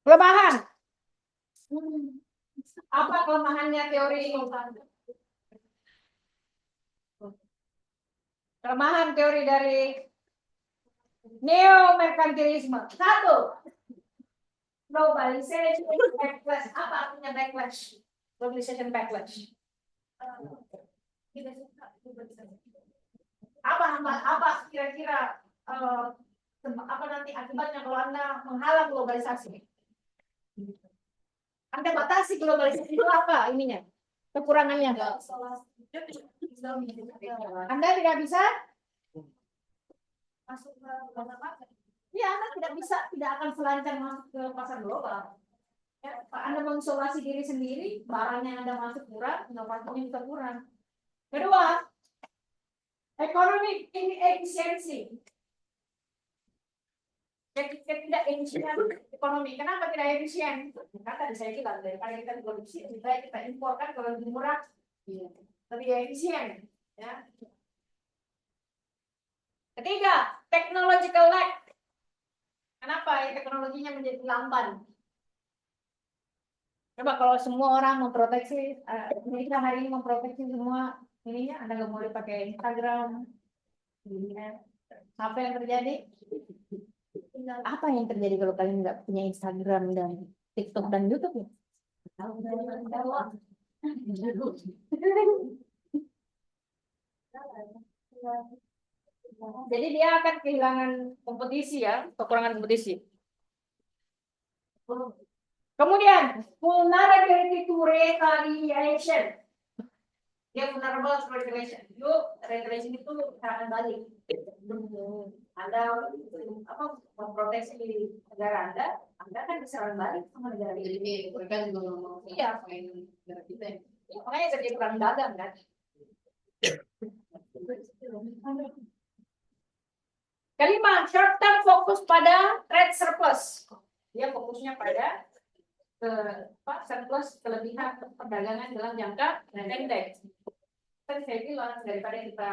Kelemahan. Apa kelemahannya teori ini? Kelemahan teori dari neo-merkantilisme. Satu, globalization backlash. Apa artinya backlash? Globalization backlash. Apa kira-kira apa nanti akibatnya kalau Anda menghalang globalisasi? Anda batasi globalisasi itu apa ininya? Kekurangannya? Anda tidak bisa masuk ke pasar. Ya, Anda tidak akan selancar masuk ke pasar global. Ya, Anda mengisolasi diri sendiri, barang yang Anda masuk kurang, inovasinya bisa kurang. Kedua, economic inefficiency. Tidak efisien ekonomi. Kenapa tidak efisien? Karena tadi saya bilang daripada kita produksi, lebih baik kita imporkan kalau lebih murah, lebih efisien. Ya. Ketiga, technological lag. Kenapa teknologinya menjadi lamban? Coba kalau semua orang memproteksi, Indonesia hari ini memproteksi semua ininya, Anda nggak boleh pakai Instagram. Apa yang terjadi? Apa yang terjadi kalau kalian nggak punya Instagram dan TikTok dan YouTube ya? Jadi dia akan kehilangan kompetisi ya, kekurangan kompetisi. Kemudian, vulnerability to retaliation. Dia vulnerable to retaliation. Retaliation itu serangan balik. Anda memproteksi negara Anda kan diserang balik sama negara itu. Jadi mereka juga nggak mau main negara kita. Makanya terjadi perang dagang kan. Kelima, short term fokus pada trade surplus. Dia fokusnya pada surplus kelebihan perdagangan dalam jangka pendek. Tadi saya bilang daripada kita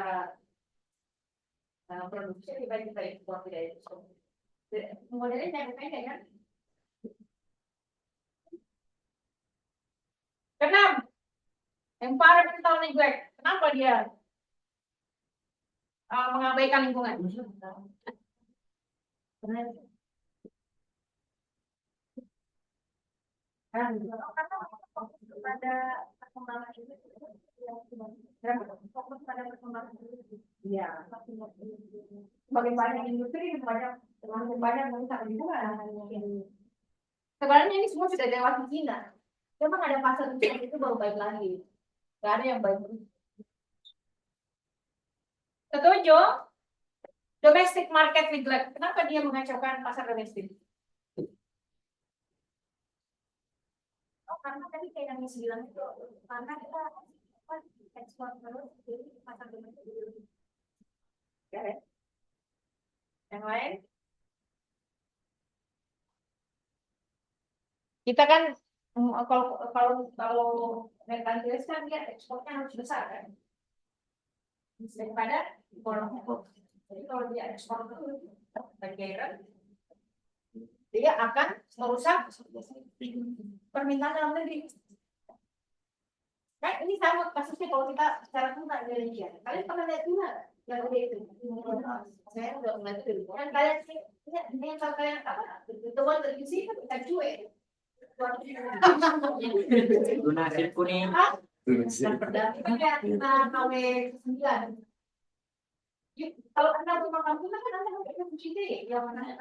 produksi lebih baik kita impor, tidak itu. Modelnya jangka pendek kan. Keenam, environmental neglect. Kenapa dia mengabaikan lingkungan? Karena fokus pada perkembangan itu, fokus pada perkembangan itu. Iya. Semakin banyak industri, semakin banyak merusak lingkungan. Sebenarnya ini semua sudah lewat di Cina. Memang ada pasar di Cina itu baru baik lagi. Gak ada yang baik. Setuju? Domestic market neglect. Kenapa dia mengacaukan pasar domestik? Oh, karena tadi kayak yang bilang itu, karena kita ekspor terus jadi pasar domestik dulu. Ya. Yang lain? Kita kan kalau merkantilis kan dia ekspornya harus besar kan. Daripada impor. Jadi kalau dia ekspor itu bagian dia akan merusak permintaan dalam negeri. Kan ini sama kasusnya kalau kita secara tentang Indonesia. Kalian pernah lihat Tuna yang udah itu? Saya udah pernah itu. Kan kalian ini yang kalian apa? Temuan televisi kan kita cuek. Tuna sirip kuning. Perdana kayak KW 9. Kalau Anda rumah kampung kan Anda pakai kunci deh, yang mana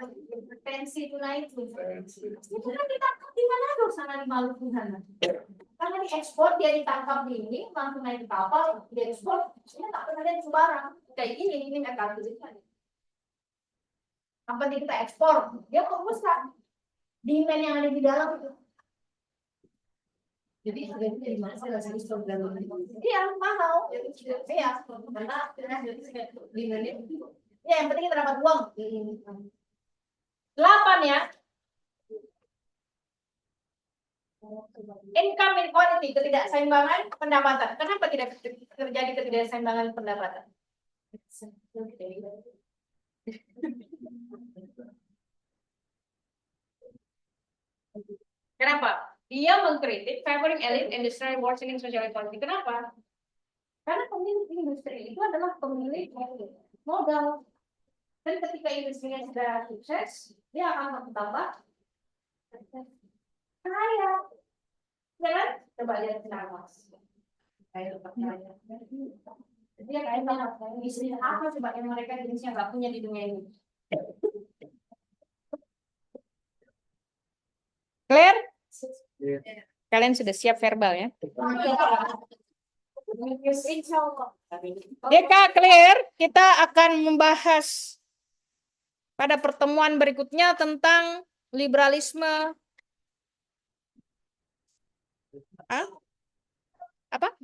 pensi tuna itu. Itu kan ditangkap di Manado sana di Maluku sana. Karena diekspor dia ditangkap di ini, langsung naik kapal, diekspor, ini tak pernah lihat sembarang. Kayak ini mereka tuliskan. Apa kita ekspor, dia merusak demand yang ada di dalam itu. Jadi harganya dari mana sih rasanya program ini? Iya mahal, iya karena demandnya. Ya yang penting kita dapat uang. 8 ya. Income inequality, ketidakseimbangan pendapatan. Kenapa tidak terjadi ketidakseimbangan pendapatan? Kenapa? Dia mengkritik favoring elite industry worsening social equality. Kenapa? Karena pemilik industri itu adalah pemilik modal. Dan ketika industrinya sudah sukses, dia akan bertambah kaya. Ya kan? Coba lihat kenapa. Kaya tetap kaya. Dia kaya banget. Industri apa coba yang mereka jenisnya nggak punya di dunia ini? Clear? Kalian sudah siap verbal ya? Deka clear, kita akan membahas pada pertemuan berikutnya tentang liberalisme. Apa?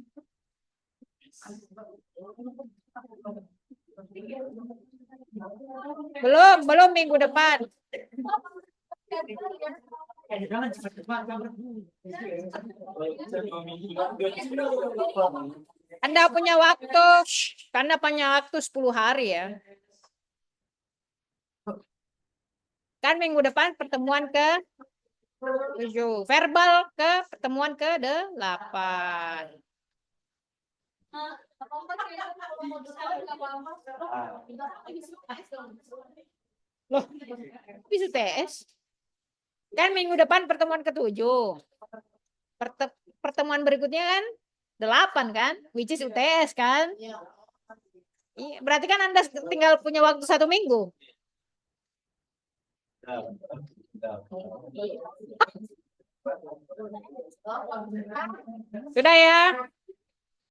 Belum minggu depan. Anda punya waktu 10 hari ya. Kan minggu depan pertemuan ke 7, verbal ke pertemuan ke 8. Loh, bisa UTS? Kan minggu depan pertemuan ke-7. Pertemuan berikutnya kan 8 kan, which is UTS kan? Iya, berarti kan Anda tinggal punya waktu 1 minggu. Sudah ya?